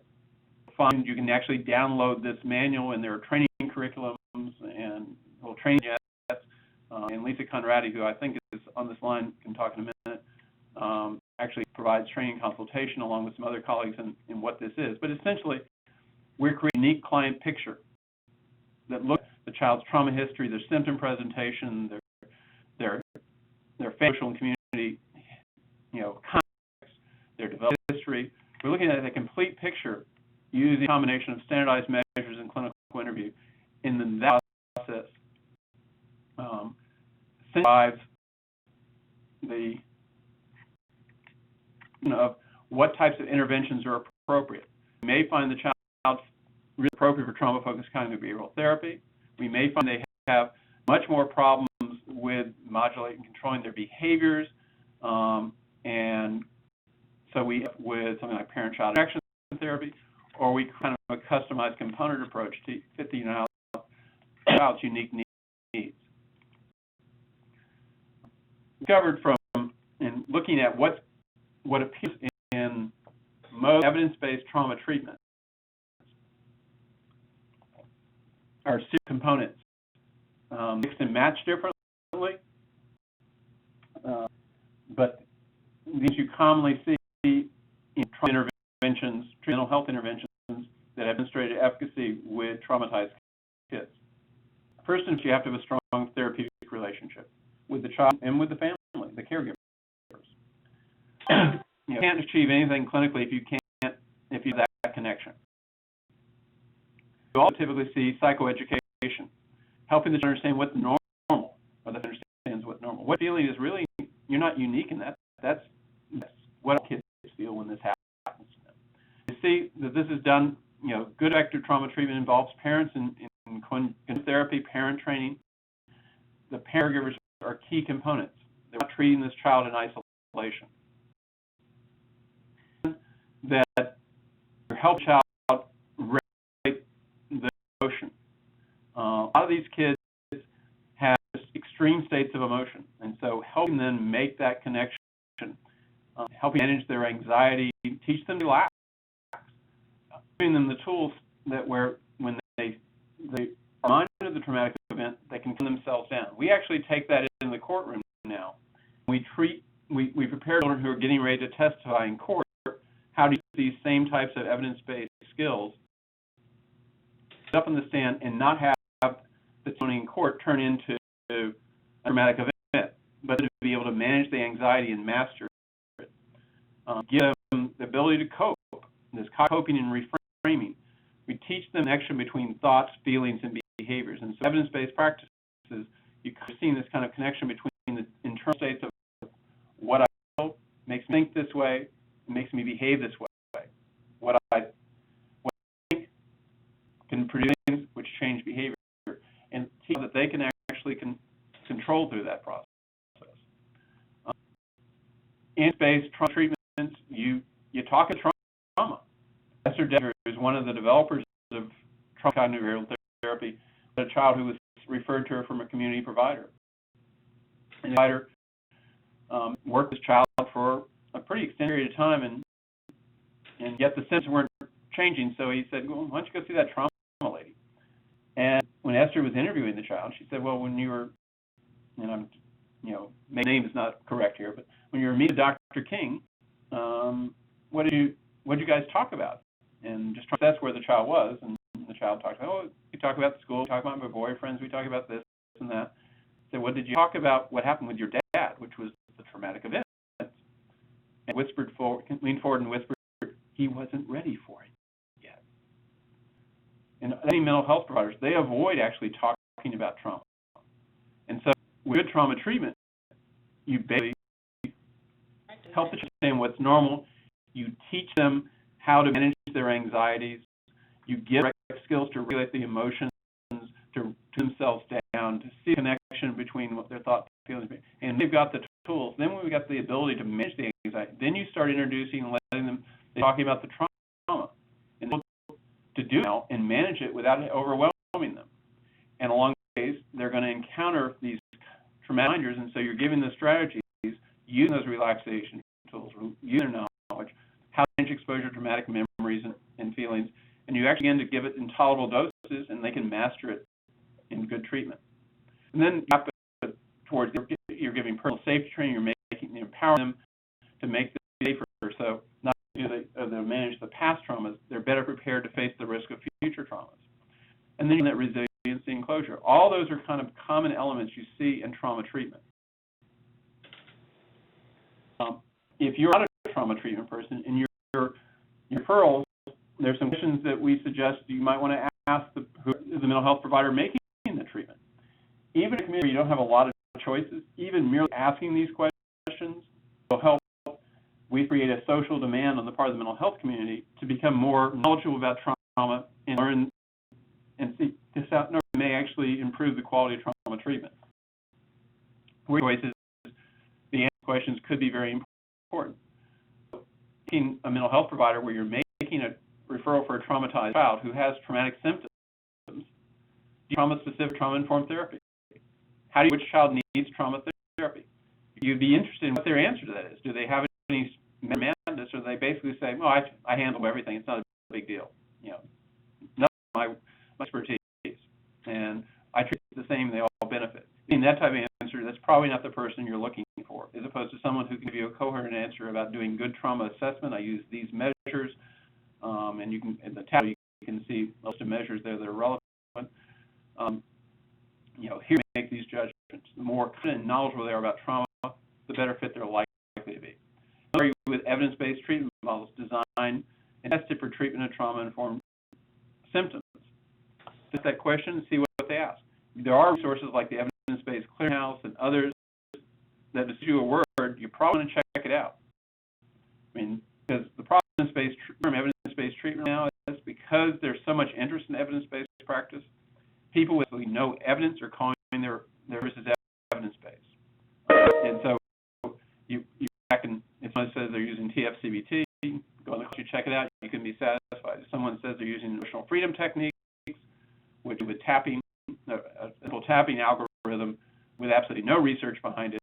You can actually download this manual, and there are training curriculums and little training jets. And Lisa Conradi, who I think is on this line, can talk in a minute, actually provides training consultation along with some other colleagues in what this is. But essentially, we're creating a unique client picture that looks at the child's trauma history, their symptom presentation, their social and community, context, their development history. We're looking at a complete picture using a combination of standardized measures and clinical interview. In that process, drives the of what types of interventions are appropriate. We may find the child's really appropriate for trauma-focused cognitive behavioral therapy. We may find they have much more problems with modulating and controlling their behaviors, and so we with something like parent-child interaction therapy, or we kind of a customized component approach to fit the child's unique needs. Discovered from in looking at what appears in most evidence-based trauma treatment are six components, mixed and matched differently, but these you commonly see in trauma interventions, mental health interventions that have demonstrated efficacy with traumatized kids. First, you have to have a strong therapeutic relationship with the child and with the family, the caregivers. You can't achieve anything clinically if you have that connection. You also typically see psychoeducation, helping the child understand what's normal, or the understands what's normal. What feeling is really, you're not unique in that. That's what all kids feel when this happens to them. You see that this is done, good effective trauma treatment involves parents in therapy, parent training. The caregivers are key components. They're not treating this child in isolation. That help the child regulate the emotion. A lot of these kids have extreme states of emotion, and so helping them make that connection, helping manage their anxiety, teach them to relax, giving them the tools that when they are reminded of the traumatic event, they can calm themselves down. We actually take that in the courtroom now. We prepare children who are getting ready to testify in court how to use these same types of evidence-based skills up on the stand and not have the testimony in court turn into a traumatic event, but to be able to manage the anxiety and master it. Give them the ability to cope, this coping and reframing. We teach them the connection between thoughts, feelings, and behaviors. And so evidence-based practices, you're seeing this kind of connection between the internal states of what I feel makes me think this way, makes me behave this way. What I think can produce things which change behavior, and teach them that they can actually control through that process. In-based trauma treatments, you talk about trauma. Esther Decker is one of the developers of trauma cognitive behavioral therapy, a child who was referred to her from a community provider. And the provider worked with this child for a pretty extended period of time, and yet the symptoms weren't changing, so he said, well, why don't you go see that trauma lady? And when Esther was interviewing the child, she said, well, when you were, and I'm, my name is not correct here, but when you were meeting Dr. King, what did you guys talk about? And just trying to assess where the child was, and the child talked about, we talk about the school, we talk about my boyfriends, we talk about this and that. I said, what did you talk about what happened with your dad, which was the traumatic event? And leaned forward and whispered, he wasn't ready for it yet. And any mental health providers, they avoid actually talking about trauma. And so with good trauma treatment, you basically help them understand what's normal. You teach them how to manage their anxieties. You give them skills to regulate the emotions, to themselves down, to see a connection between what their thoughts and feelings. And they've got the tools. Then we've got the ability to manage the anxiety. Then you start introducing and letting them talking about the trauma and to do now and manage it without overwhelming them. And along the ways, they're going to encounter these traumatic reminders, and so you're giving the strategies, using those relaxation tools, using their knowledge how to manage exposure to traumatic memories and feelings, and you actually begin to give it in tolerable doses, and they can master it in good treatment. And then you have to, towards you're giving personal safety training, you're empowering them to make them safer. So not only do they manage the past traumas, they're better prepared to face the risk of future traumas. And then that resiliency and closure. All those are kind of common elements you see in trauma treatment. If you're not a trauma treatment person and your referrals, there's some questions that we suggest you might want to ask the mental health provider making the treatment. Even in a community where you don't have a lot of choices, even merely asking these questions will help. We create a social demand on the part of the mental health community to become more knowledgeable about trauma and learn and see this out may actually improve the quality of trauma treatment. Choices, the answer questions could be very important. Being a mental health provider where you're making a referral for a traumatized child who has traumatic symptoms, trauma-specific, trauma-informed therapy. Which child needs trauma therapy? You'd be interested in what their answer to that is. Do they have any madness, or they basically say, well, I handle everything, it's not a big deal. Nothing my expertise, and I treat it the same, they all benefit. In that type of answer, that's probably not the person you're looking for, as opposed to someone who can give you a coherent answer about doing good trauma assessment. I use these measures, and you can, in the tab, you can see most of the measures there that are relevant. Here we make these judgments. The more confident and knowledgeable they are about trauma, the better fit they're likely to be. With evidence-based treatment models designed and tested for treatment of trauma-informed symptoms. Just that question and see what they ask. There are resources like the Evidence-Based Clearinghouse and others that if you a word, you probably want to check it out. Because the problem with evidence-based treatment now is because there's so much interest in evidence-based practice, people with no evidence are calling their services evidence-based. And so you back and if someone says they're using TFCBT, go on the you check it out, you can be satisfied. If someone says they're using emotional freedom techniques, which with tapping, a simple tapping algorithm with absolutely no research behind it,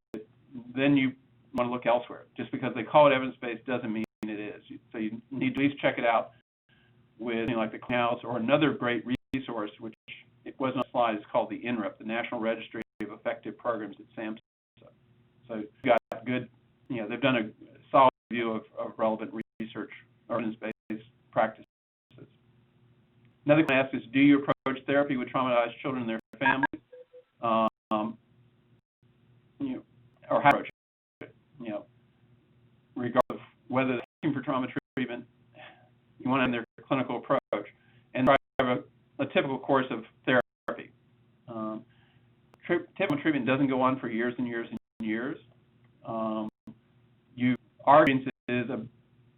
then you want to look elsewhere. Just because they call it evidence-based doesn't mean it is. So you need to at least check it out with something like the Clearinghouse or another great resource, which it wasn't on the slide, it's called the INRIP, the National Registry of Effective Programs at SAMHSA. So you've got good, they've done a solid review of relevant research or evidence-based practices. Another question I ask is, do you approach therapy with traumatized children and their families? Or how to approach it? Regardless of whether they're looking for trauma treatment, you want to have their clinical approach and try to have a typical course of therapy. Typical treatment doesn't go on for years and years and years. Our experience is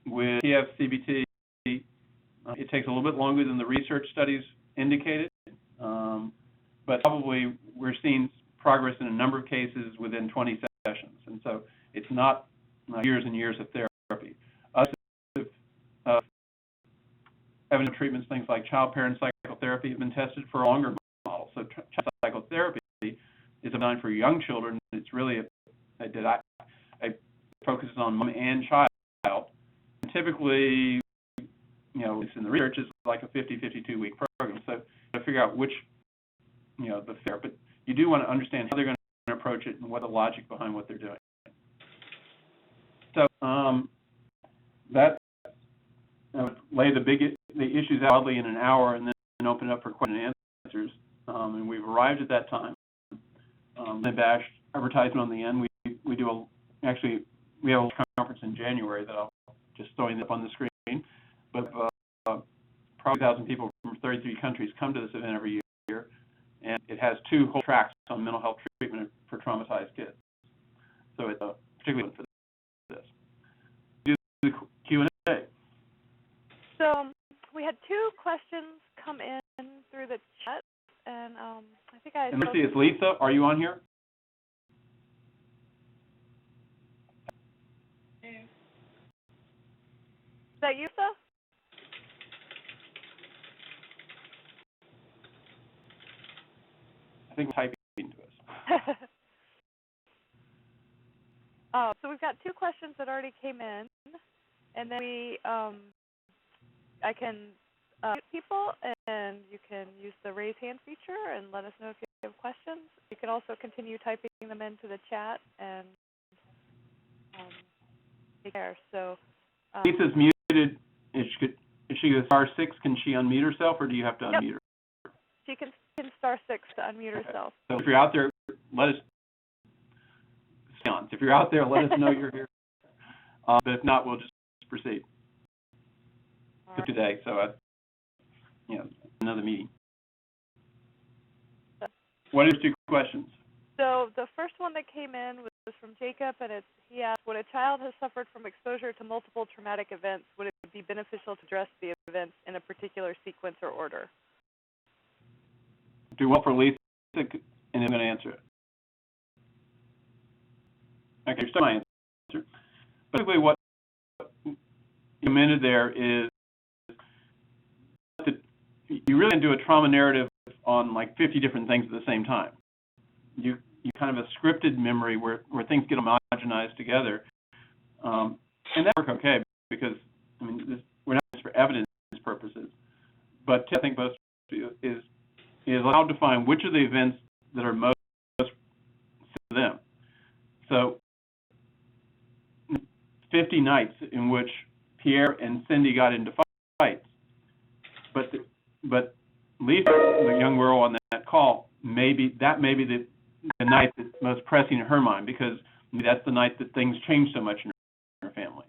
with TFCBT, it takes a little bit longer than the research studies indicated, but probably we're seeing progress in a number of cases within 20 sessions, and so it's not years and years of therapy. Evidence treatments, things like child-parent psychotherapy, have been tested for a longer model. So child psychotherapy is designed for young children. It's really it focuses on mom and child. And typically, it's in the research is like a 52-week program. So to figure out which, the fair, but you do want to understand how they're going to approach it and what the logic behind what they're doing. So that lay the issues out broadly in an hour and then open it up for questions and answers. And we've arrived at that time. The BASH advertisement on the end. We have a conference in January that I'll just throwing up on the screen. But probably 2,000 people from 33 countries come to this event every year, and it has 2 whole tracks on mental health treatment for traumatized kids. So it's particularly for this. Do the Q&A. So we had 2 questions come in through the chat, and I think And let's see, it's Lisa. Are you on here? Is that you, Lisa? I think typing to us. So we've got 2 questions that already came in. And then I can mute people, and you can use the raise hand feature and let us know if you have questions. You can also continue typing them into the chat and take care. So Lisa's muted. If she goes star 6, can she unmute herself, or do you have to unmute her? She can star 6 to unmute herself. So if you're out there, let us. If you're out there, let us know you're here. But if not, we'll just proceed today. So, another meeting. What are your 2 questions? So the first one that came in was from Jacob, and he asked, when a child has suffered from exposure to multiple traumatic events, would it be beneficial to address the events in a particular sequence or order? Do well for Lisa, and I'm going to answer it. Okay, here's my answer. Basically, what you commented there is that you really can do a trauma narrative on like 50 different things at the same time. You kind of a scripted memory where things get homogenized together, and that works okay because we're not just for evidence purposes, but I think most is allowed to find which of the events that are most to them. So 50 nights in which Pierre and Cindy got into fights, but Lisa, the young girl on that call, maybe the night that's most pressing in her mind, because that's the night that things change so much in her family.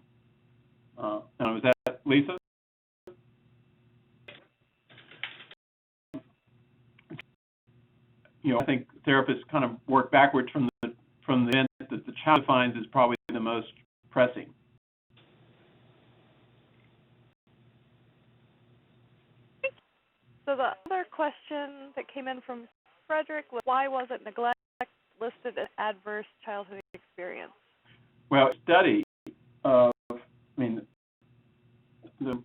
And was that Lisa? I think therapists kind of work backwards from the event that the child finds is probably the most pressing. So the other question that came in from Frederick was, why wasn't neglect listed as adverse childhood experience? Well, a study of, the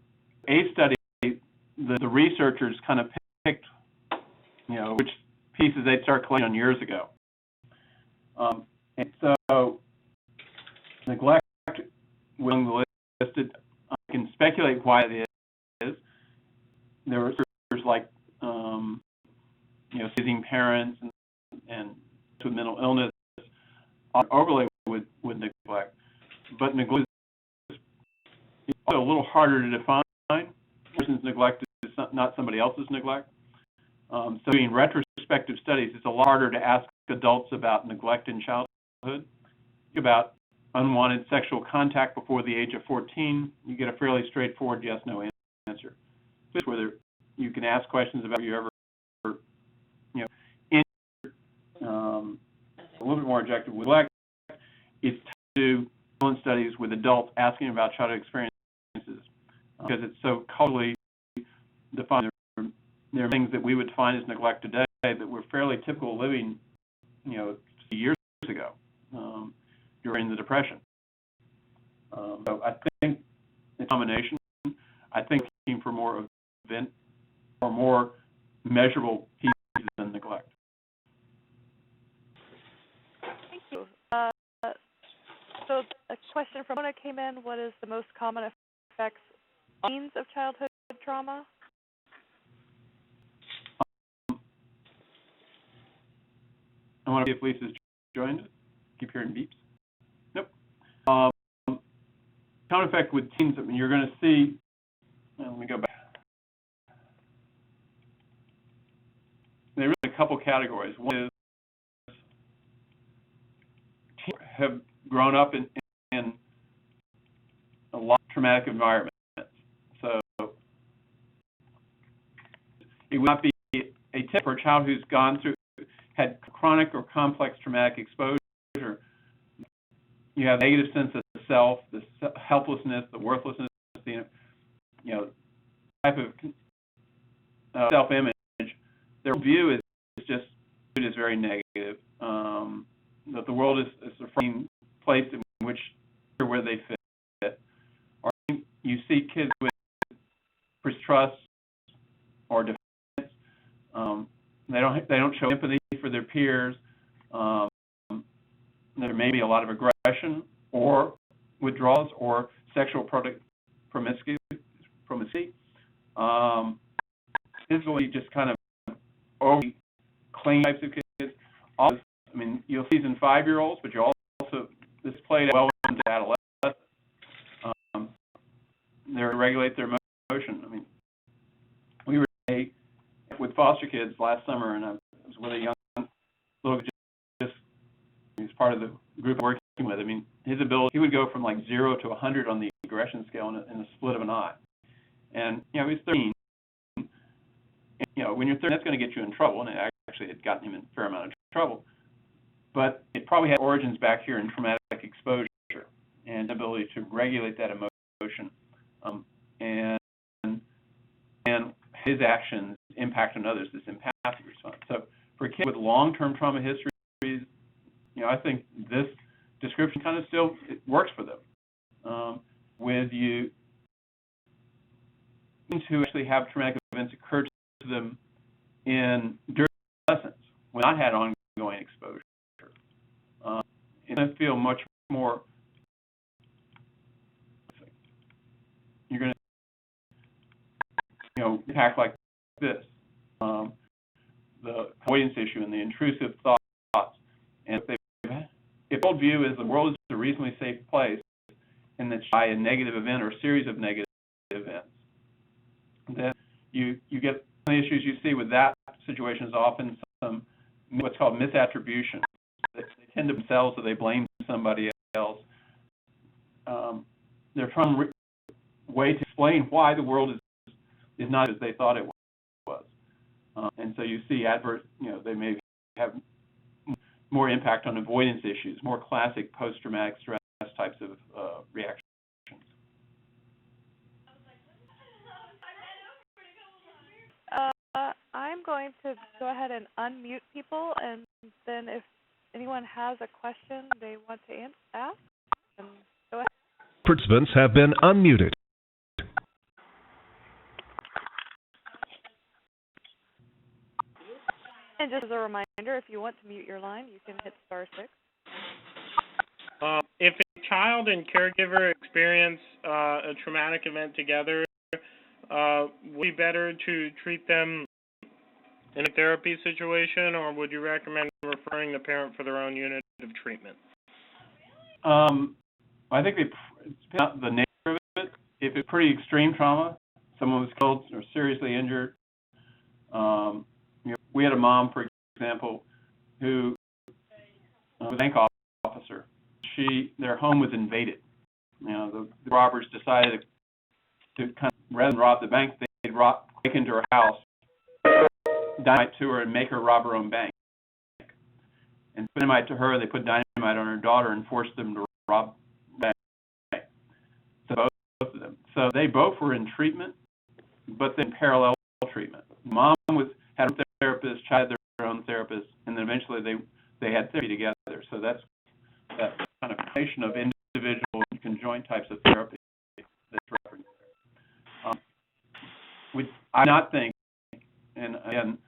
researchers kind of picked, which pieces they'd start collecting on years ago. And so neglect was listed. I can speculate why it is. There were like, seizing parents and with mental illness overlay with neglect. But neglect is a little harder to define. A person's neglect is not somebody else's neglect. So in retrospective studies, it's a lot harder to ask adults about neglect in childhood. About unwanted sexual contact before the age of 14, you get a fairly straightforward yes/no answer. Whether you can ask questions about you ever, a little bit more objective with neglect. It's to do studies with adults asking about childhood experiences because it's so culturally defined. There are things that we would find as neglect today that were fairly typical living, years ago during the Depression. So I think the combination. I think looking for more event or more measurable pieces than neglect. Thank you. So a question from Mona came in. What is the most common effects on teens of childhood trauma? I want to see if Lisa's joined us. Keep hearing beeps. Nope. Common effect with teens, you're going to see, let me go back. There are really a couple categories. One is teens have grown up in a lot of traumatic environments. So it would not be a tip for a child who's had chronic or complex traumatic exposure. You have a negative sense of self, the helplessness, the worthlessness, type of self-image. Their view is just very negative. That the world is a frame place in which where they fit. Or you see kids with mistrust or defense. They don't show empathy for their peers. There may be a lot of aggression or withdrawals or sexual promiscuity, physically just kind of overly clean types of kids. Also, I mean, you'll see these in 5-year-olds, but you also, this played well into adolescents. They regulate their emotion. I mean, we were with foster kids last summer, and I was with a young little kid, just he's part of the group I'm working with. I mean, his ability, he would go from like 0 to 100 on the aggression scale in a split of an eye. And, you know, he's 13. And, you know, when you're 13, that's going to get you in trouble, and it actually had gotten him in a fair amount of trouble. But it probably had origins back here in traumatic exposure and ability to regulate that emotion, and his actions impact on others, this empathic response. So for kids with long-term trauma histories, you know, I think this description kind of still it works for them. With you who actually have traumatic events occur to them during adolescence, when not had ongoing exposure, it's going to feel much more. You're going to, you know, impact like this, the avoidance issue and the intrusive thoughts, and if the old view is the world is a reasonably safe place, and that by a negative event or a series of negative events, then you get the issues you see with that situation is often some what's called misattribution. They tend to themselves, so they blame somebody else. They're trying to way to explain why the world is not as they thought it was, and so you see adverse. You know, they may have more impact on avoidance issues, more classic post-traumatic stress types of reactions. I'm going to go ahead and unmute people, and then if anyone has a question they want to ask, then go ahead. Participants have been unmuted. And just as a reminder, if you want to mute your line, you can hit *6. If a child and caregiver experience a traumatic event together, would it be better to treat them in a therapy situation, or would you recommend referring the parent for their own unit of treatment? I think it depends on the nature of it. If it's pretty extreme trauma, someone was killed or seriously injured. You know, we had a mom, for example, who was a bank officer. Their home was invaded. You know, the robbers decided to kind of, rather than rob the bank, they'd break into her house, dynamite to her, and make her rob her own bank. And put dynamite to her, they put dynamite on her daughter and forced them to rob the bank. So both of them. So they both were in treatment, but then parallel treatment. Mom had a therapist, child had their own therapist, and then eventually they had therapy together. So that's that kind of combination of individual and conjoint types of therapy that's referenced there. I not think, and again,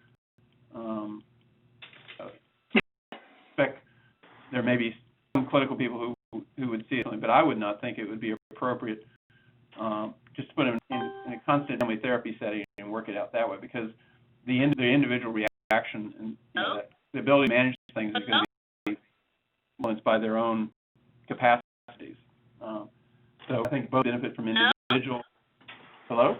expect there may be some clinical people who would see it, but I would not think it would be appropriate just to put them in a constant family therapy setting and work it out that way, because the individual reaction and the ability to manage things is going to be influenced by their own capacities. So I think both benefit from individual. Hello?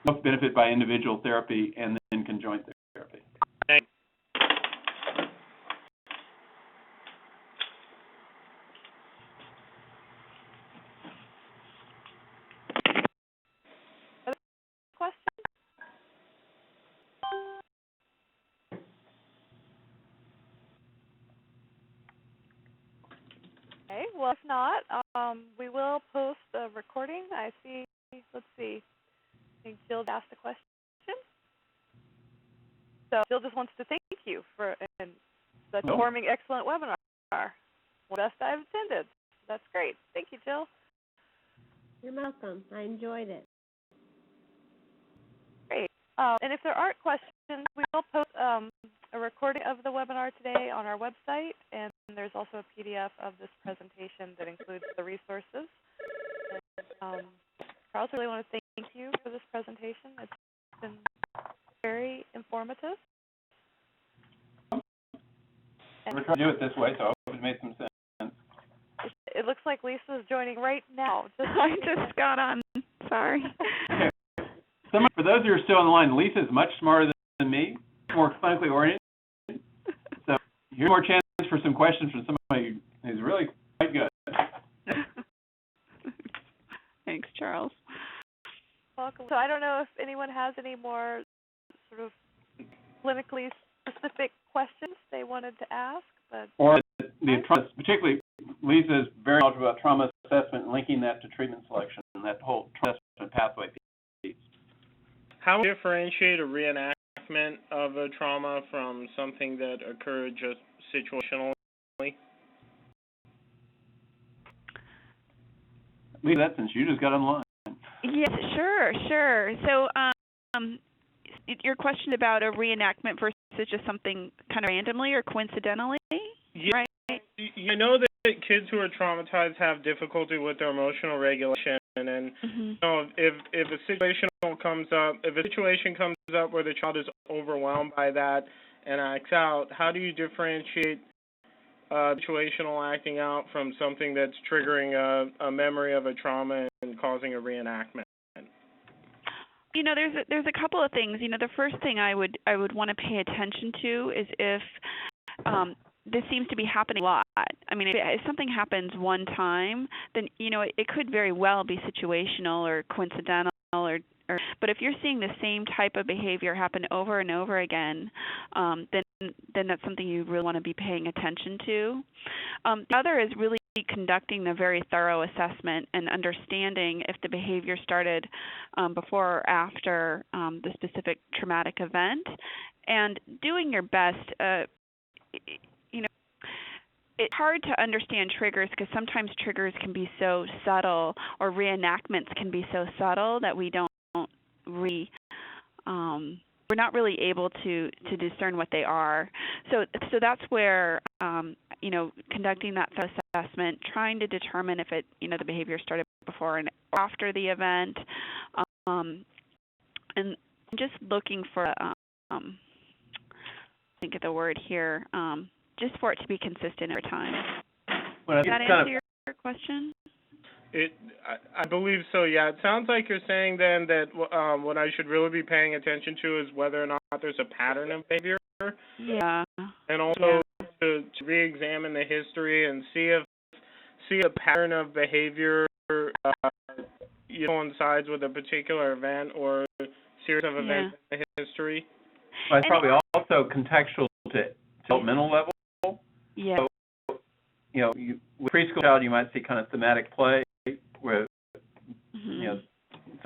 Both benefit by individual therapy and then conjoint therapy. Thanks. Question? Okay, well, if not, we will post a recording. I see, let's see, I think Jill asked a question. So Jill just wants to thank you for such a warming, excellent webinar. One of the best I've attended. That's great. Thank you, Jill. You're welcome. I enjoyed it. Great. And if there aren't questions, we will post a recording of the webinar today on our website, and there's also a PDF of this presentation that includes the resources. And, Charles, I really want to thank you for this presentation. It's been very informative. We're trying to do it this way, so I hope it made some sense. It looks like Lisa's joining right now. I just got on. Sorry. Okay. For those who are still on the line, Lisa is much smarter than me, more clinically oriented. So here's more chance for some questions from somebody who's really quite good. Thanks, Charles. Welcome. So I don't know if anyone has any more sort of clinically specific questions they wanted to ask, but or the trauma, particularly Lisa is very knowledgeable about trauma assessment and linking that to treatment selection and that whole trauma assessment pathway piece. How do you differentiate a reenactment of a trauma from something that occurred just situationally? Lisa, that since you just got online. Yes, sure. So your question about a reenactment versus just something kind of randomly or coincidentally, yeah, right? I know that kids who are traumatized have difficulty with their emotional regulation, and you know, if a situation comes up where the child is overwhelmed by that and acts out, how do you differentiate situational acting out from something that's triggering a memory of a trauma and causing a reenactment? You know, there's a couple of things. You know, the first thing I would want to pay attention to is if this seems to be happening a lot. I mean, if something happens one time, then, you know, it could very well be situational or coincidental but if you're seeing the same type of behavior happen over and over again, then that's something you really want to be paying attention to. The other is really conducting a very thorough assessment and understanding if the behavior started before or after the specific traumatic event, and doing your best. You know, it's hard to understand triggers because sometimes triggers can be so subtle, or reenactments can be so subtle that we don't we're not really able to discern what they are. So that's where you know, conducting that assessment, trying to determine if it, you know, the behavior started before and after the event, and just looking for think of the word here, just for it to be consistent over time. Well, does that answer your question? I believe so, yeah. It sounds like you're saying then that what I should really be paying attention to is whether or not there's a pattern of behavior. Yeah. And also to re-examine the history and see a pattern of behavior you know, coincides with a particular event or a series of events in the history. Well, it's probably also contextual to developmental level. Yeah. So, you know, with a preschool child, you might see kind of thematic play where you know,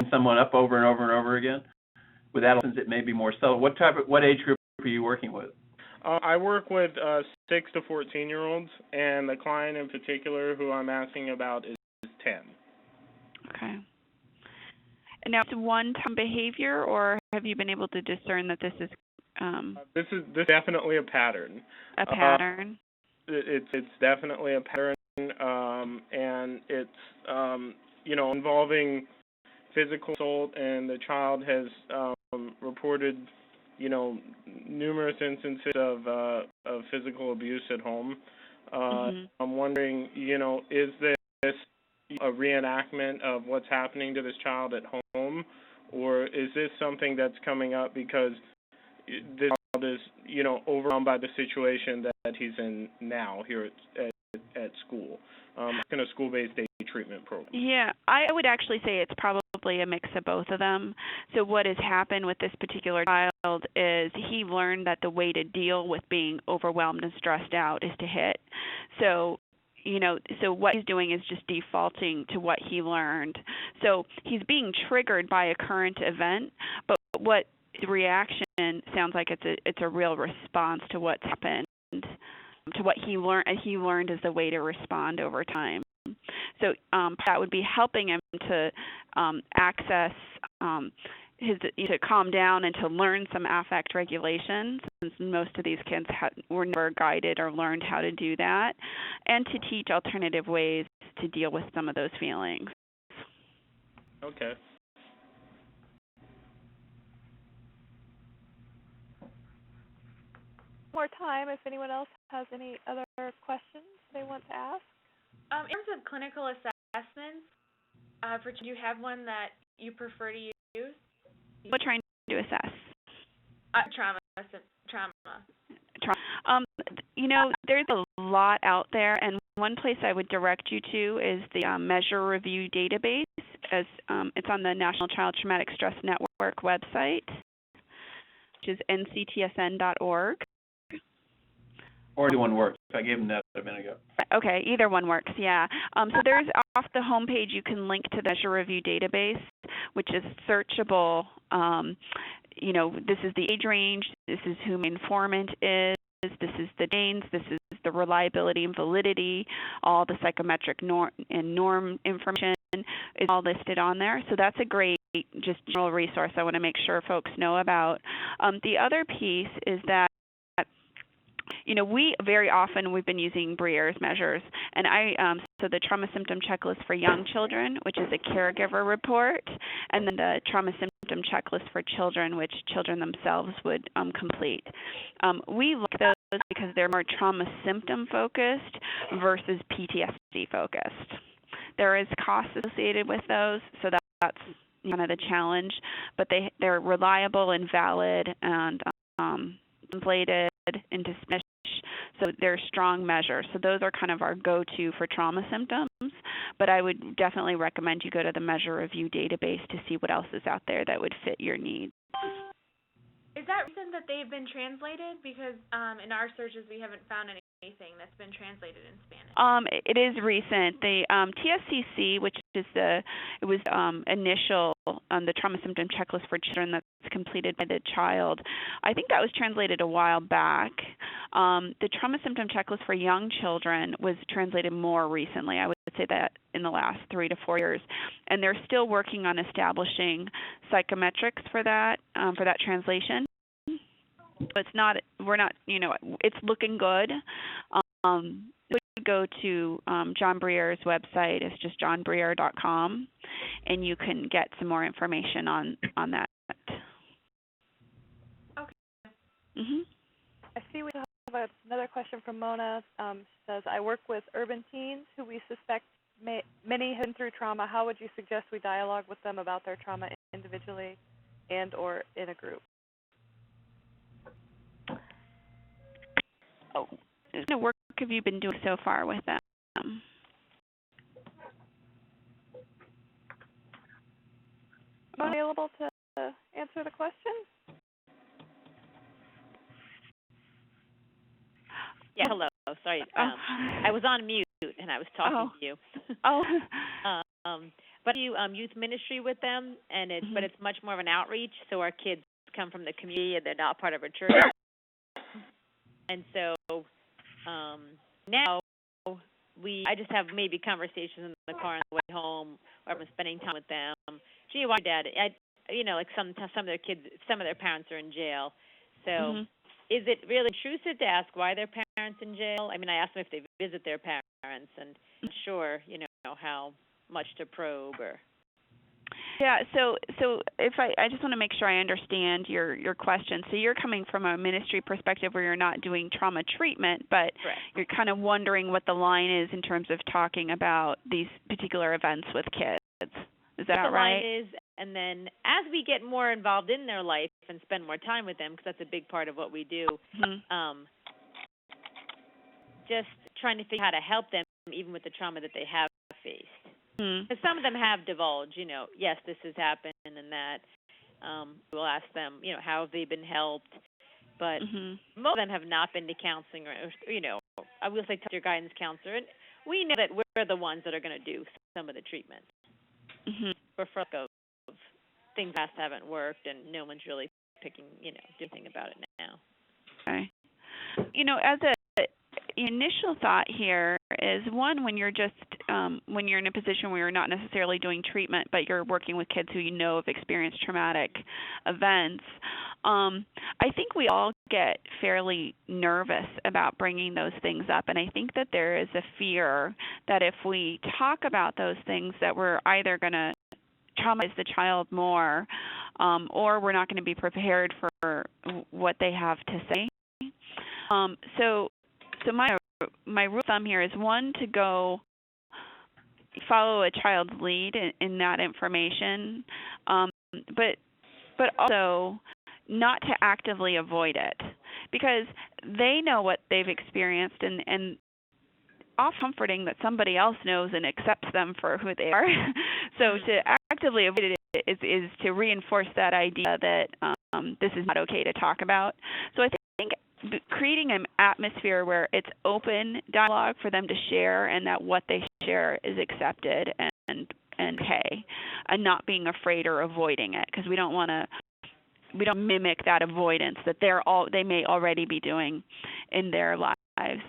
someone up over and over and over again. With adolescents, it may be more subtle. What age group are you working with? I work with 6 to 14-year-olds, and the client in particular who I'm asking about is 10. Okay. And now, it's one-time behavior, or have you been able to discern that this is? This is definitely a pattern. A pattern. It's definitely a pattern, and it's you know, involving physical assault, and the child has reported, you know, numerous instances of physical abuse at home. I'm wondering, you know, is this a reenactment of what's happening to this child at home, or is this something that's coming up because this child is, you know, overwhelmed by the situation that he's in now here at school, in a school-based day treatment program? Yeah, I would actually say it's probably a mix of both of them. So what has happened with this particular child is he learned that the way to deal with being overwhelmed and stressed out is to hit. So, you know, so what he's doing is just defaulting to what he learned. So he's being triggered by a current event, but what the reaction sounds like it's a real response to what's happened, to what he learned as the way to respond over time. So that would be helping him to access to calm down and to learn some affect regulation, since most of these kids were never guided or learned how to do that, and to teach alternative ways to deal with some of those feelings. Okay. More time if anyone else has any other questions they want to ask. In terms of clinical assessments, do you have one that you prefer to use? What trying to assess? Trauma. There's a lot out there, and one place I would direct you to is the Measure Review database. It's on the National Child Traumatic Stress Network website, which is nctsn.org. Or either one works. I gave them that a minute ago. Okay, either one works, yeah. So there's off the homepage, you can link to the Measure Review database, which is searchable. This is the age range, this is who my informant is, this is the names, this is the reliability and validity, all the psychometric norm information is all listed on there. So that's a great just general resource I want to make sure folks know about. The other piece is that we've been using Brier's measures, and so the trauma symptom checklist for young children, which is a caregiver report, and then the trauma symptom checklist for children, which children themselves would complete. We look at those because they're more trauma symptom focused versus PTSD focused. There is cost associated with those, so that's kind of the challenge, but they're reliable and valid and translated into Spanish. So they're strong measures. So those are kind of our go-to for trauma symptoms. But I would definitely recommend you go to the Measure Review database to see what else is out there that would fit your needs. Is that recent that they've been translated? Because in our searches we haven't found anything that's been translated in Spanish. It is recent. The TSCC, which is initial the trauma symptom checklist for children that's completed by the child. I think that was translated a while back. The trauma symptom checklist for young children was translated more recently. I would say that in the last 3 to 4 years, and they're still working on establishing psychometrics for that translation. It's looking good. Go to John Brier's website. It's just johnbrier.com, and you can get some more information on that. Okay. Mhm. I see we have another question from Mona. She says, I work with urban teens who we suspect many have been through trauma. How would you suggest we dialogue with them about their trauma individually and or in a group? What kind of work have you been doing so far with them? Am I available to answer the question? Yeah, hello. Sorry. I was on mute and I was talking to you. But you youth ministry with them, and but it's much more of an outreach. So our kids come from the community and they're not part of a church. And so now I just have maybe conversations in the car on the way home, or I'm spending time with them. Gee, why, Dad? Like some of their kids, some of their parents are in jail. So is it really intrusive to ask why their parents in jail? I mean, I ask them if they visit their parents, and I'm sure how much to probe or. Yeah, so if I just want to make sure I understand your question. So you're coming from a ministry perspective where you're not doing trauma treatment, but Correct. You're kind of wondering what the line is in terms of talking about these particular events with kids. Is that what the right? line is, and then as we get more involved in their life and spend more time with them, because that's a big part of what we do, just trying to figure out how to help them even with the trauma that they have faced. Because some of them have divulged, yes, this has happened and that. We'll ask them, how have they been helped? But most of them have not been to counseling or I will say talk to your guidance counselor. And we know that we're the ones that are going to do some of the treatment. For of things past haven't worked and no one's really picking, doing anything about it now. Okay. initial thought here is one, when you're just when you're in a position where you're not necessarily doing treatment, but you're working with kids who you know have experienced traumatic events. I think we all get fairly nervous about bringing those things up, and I think that there is a fear that if we talk about those things, that we're either going to traumatize the child more, or we're not going to be prepared for what they have to say. So my rule of thumb here is, one, to go follow a child's lead in that information, but also not to actively avoid it, because they know what they've experienced, and often comforting that somebody else knows and accepts them for who they are. So to actively avoid it is to reinforce that idea that this is not okay to talk about. So I think creating an atmosphere where it's open dialogue for them to share, and that what they share is accepted and okay, and not being afraid or avoiding it, because we don't mimic that avoidance that they may already be doing in their lives.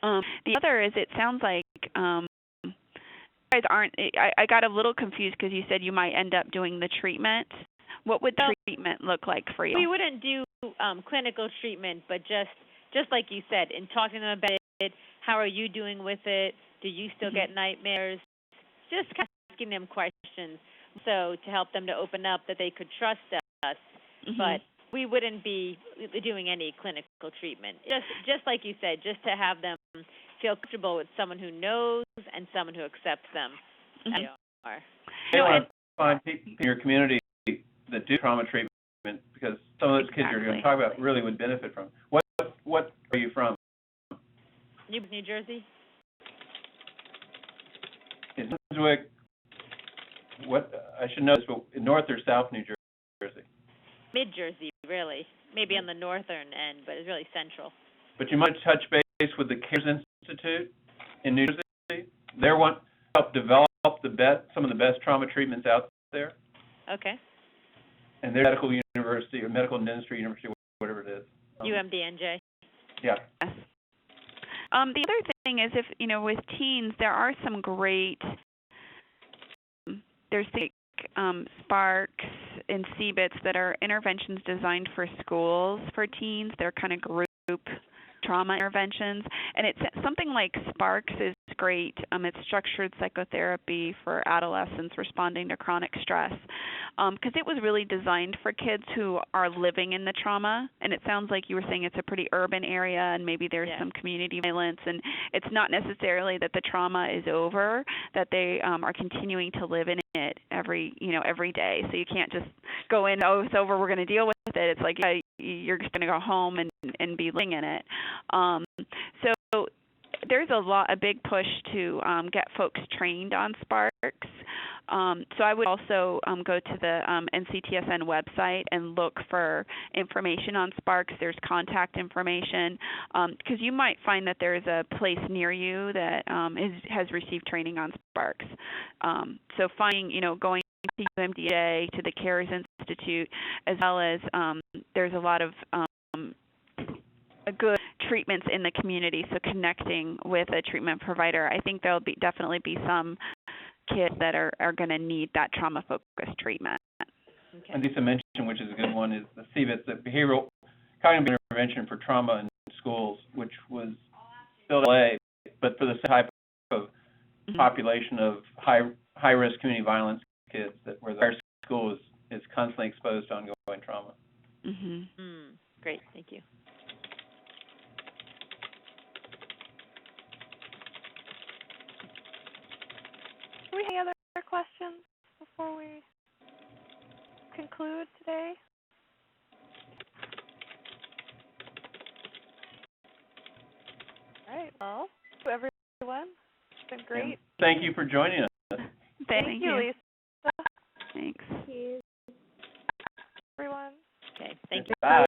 The other is, it sounds like you guys aren't. I got a little confused because you said you might end up doing the treatment. What would the treatment look like for you? We wouldn't do clinical treatment, but just like you said, in talking to them about it, how are you doing with it? Do you still get nightmares? Just kind of asking them questions, so to help them to open up, that they could trust us. But we wouldn't be doing any clinical treatment. Just like you said, just to have them feel comfortable with someone who knows and someone who accepts them as they are. You want to find people in your community that do trauma treatment, because some of those kids you're going to talk about really would benefit from. What are you from? New Jersey. In Brunswick, I should know this, but North or South New Jersey? Mid-Jersey, really. Maybe on the northern end, but it's really central. But you might touch base with the CARES Institute in New Jersey. They're one to help develop some of the best trauma treatments out there. Okay. And they're medical university or medical and dentistry university, whatever it is. UMDNJ. Yeah. Yes. The other thing is, if with teens, there are some great. There's Sparks and CBITS that are interventions designed for schools for teens. They're kind of group trauma interventions, and it's something like Sparks is great. It's structured psychotherapy for adolescents responding to chronic stress, because it was really designed for kids who are living in the trauma. And it sounds like you were saying it's a pretty urban area, and maybe there's some community violence, and it's not necessarily that the trauma is over, that they are continuing to live in it every day. So you can't just go in, oh, it's over, we're going to deal with it. It's like, yeah, you're just going to go home and be living in it. So there's a big push to get folks trained on Sparks. So I would also go to the NCTSN website and look for information on Sparks. There's contact information, because you might find that there's a place near you that has received training on Sparks. So going to UMDA, to the CARES Institute, as well as there's a lot of good treatments in the community, so connecting with a treatment provider. I think there'll definitely be some kids that are going to need that trauma-focused treatment. Okay. And Lisa mentioned, which is a good one, is the CBITS, the Behavioral Cognitive Intervention for Trauma in Schools, which was built in LA, but for the type of population of high-risk community violence kids, where the school is constantly exposed to ongoing trauma. Great, thank you. Do we have any other questions before we conclude today? All right, well, thank you, everyone. It's been great. And thank you for joining us. Thank you, Lisa. Thanks. Thank you. Everyone. Okay, thank you. Bye.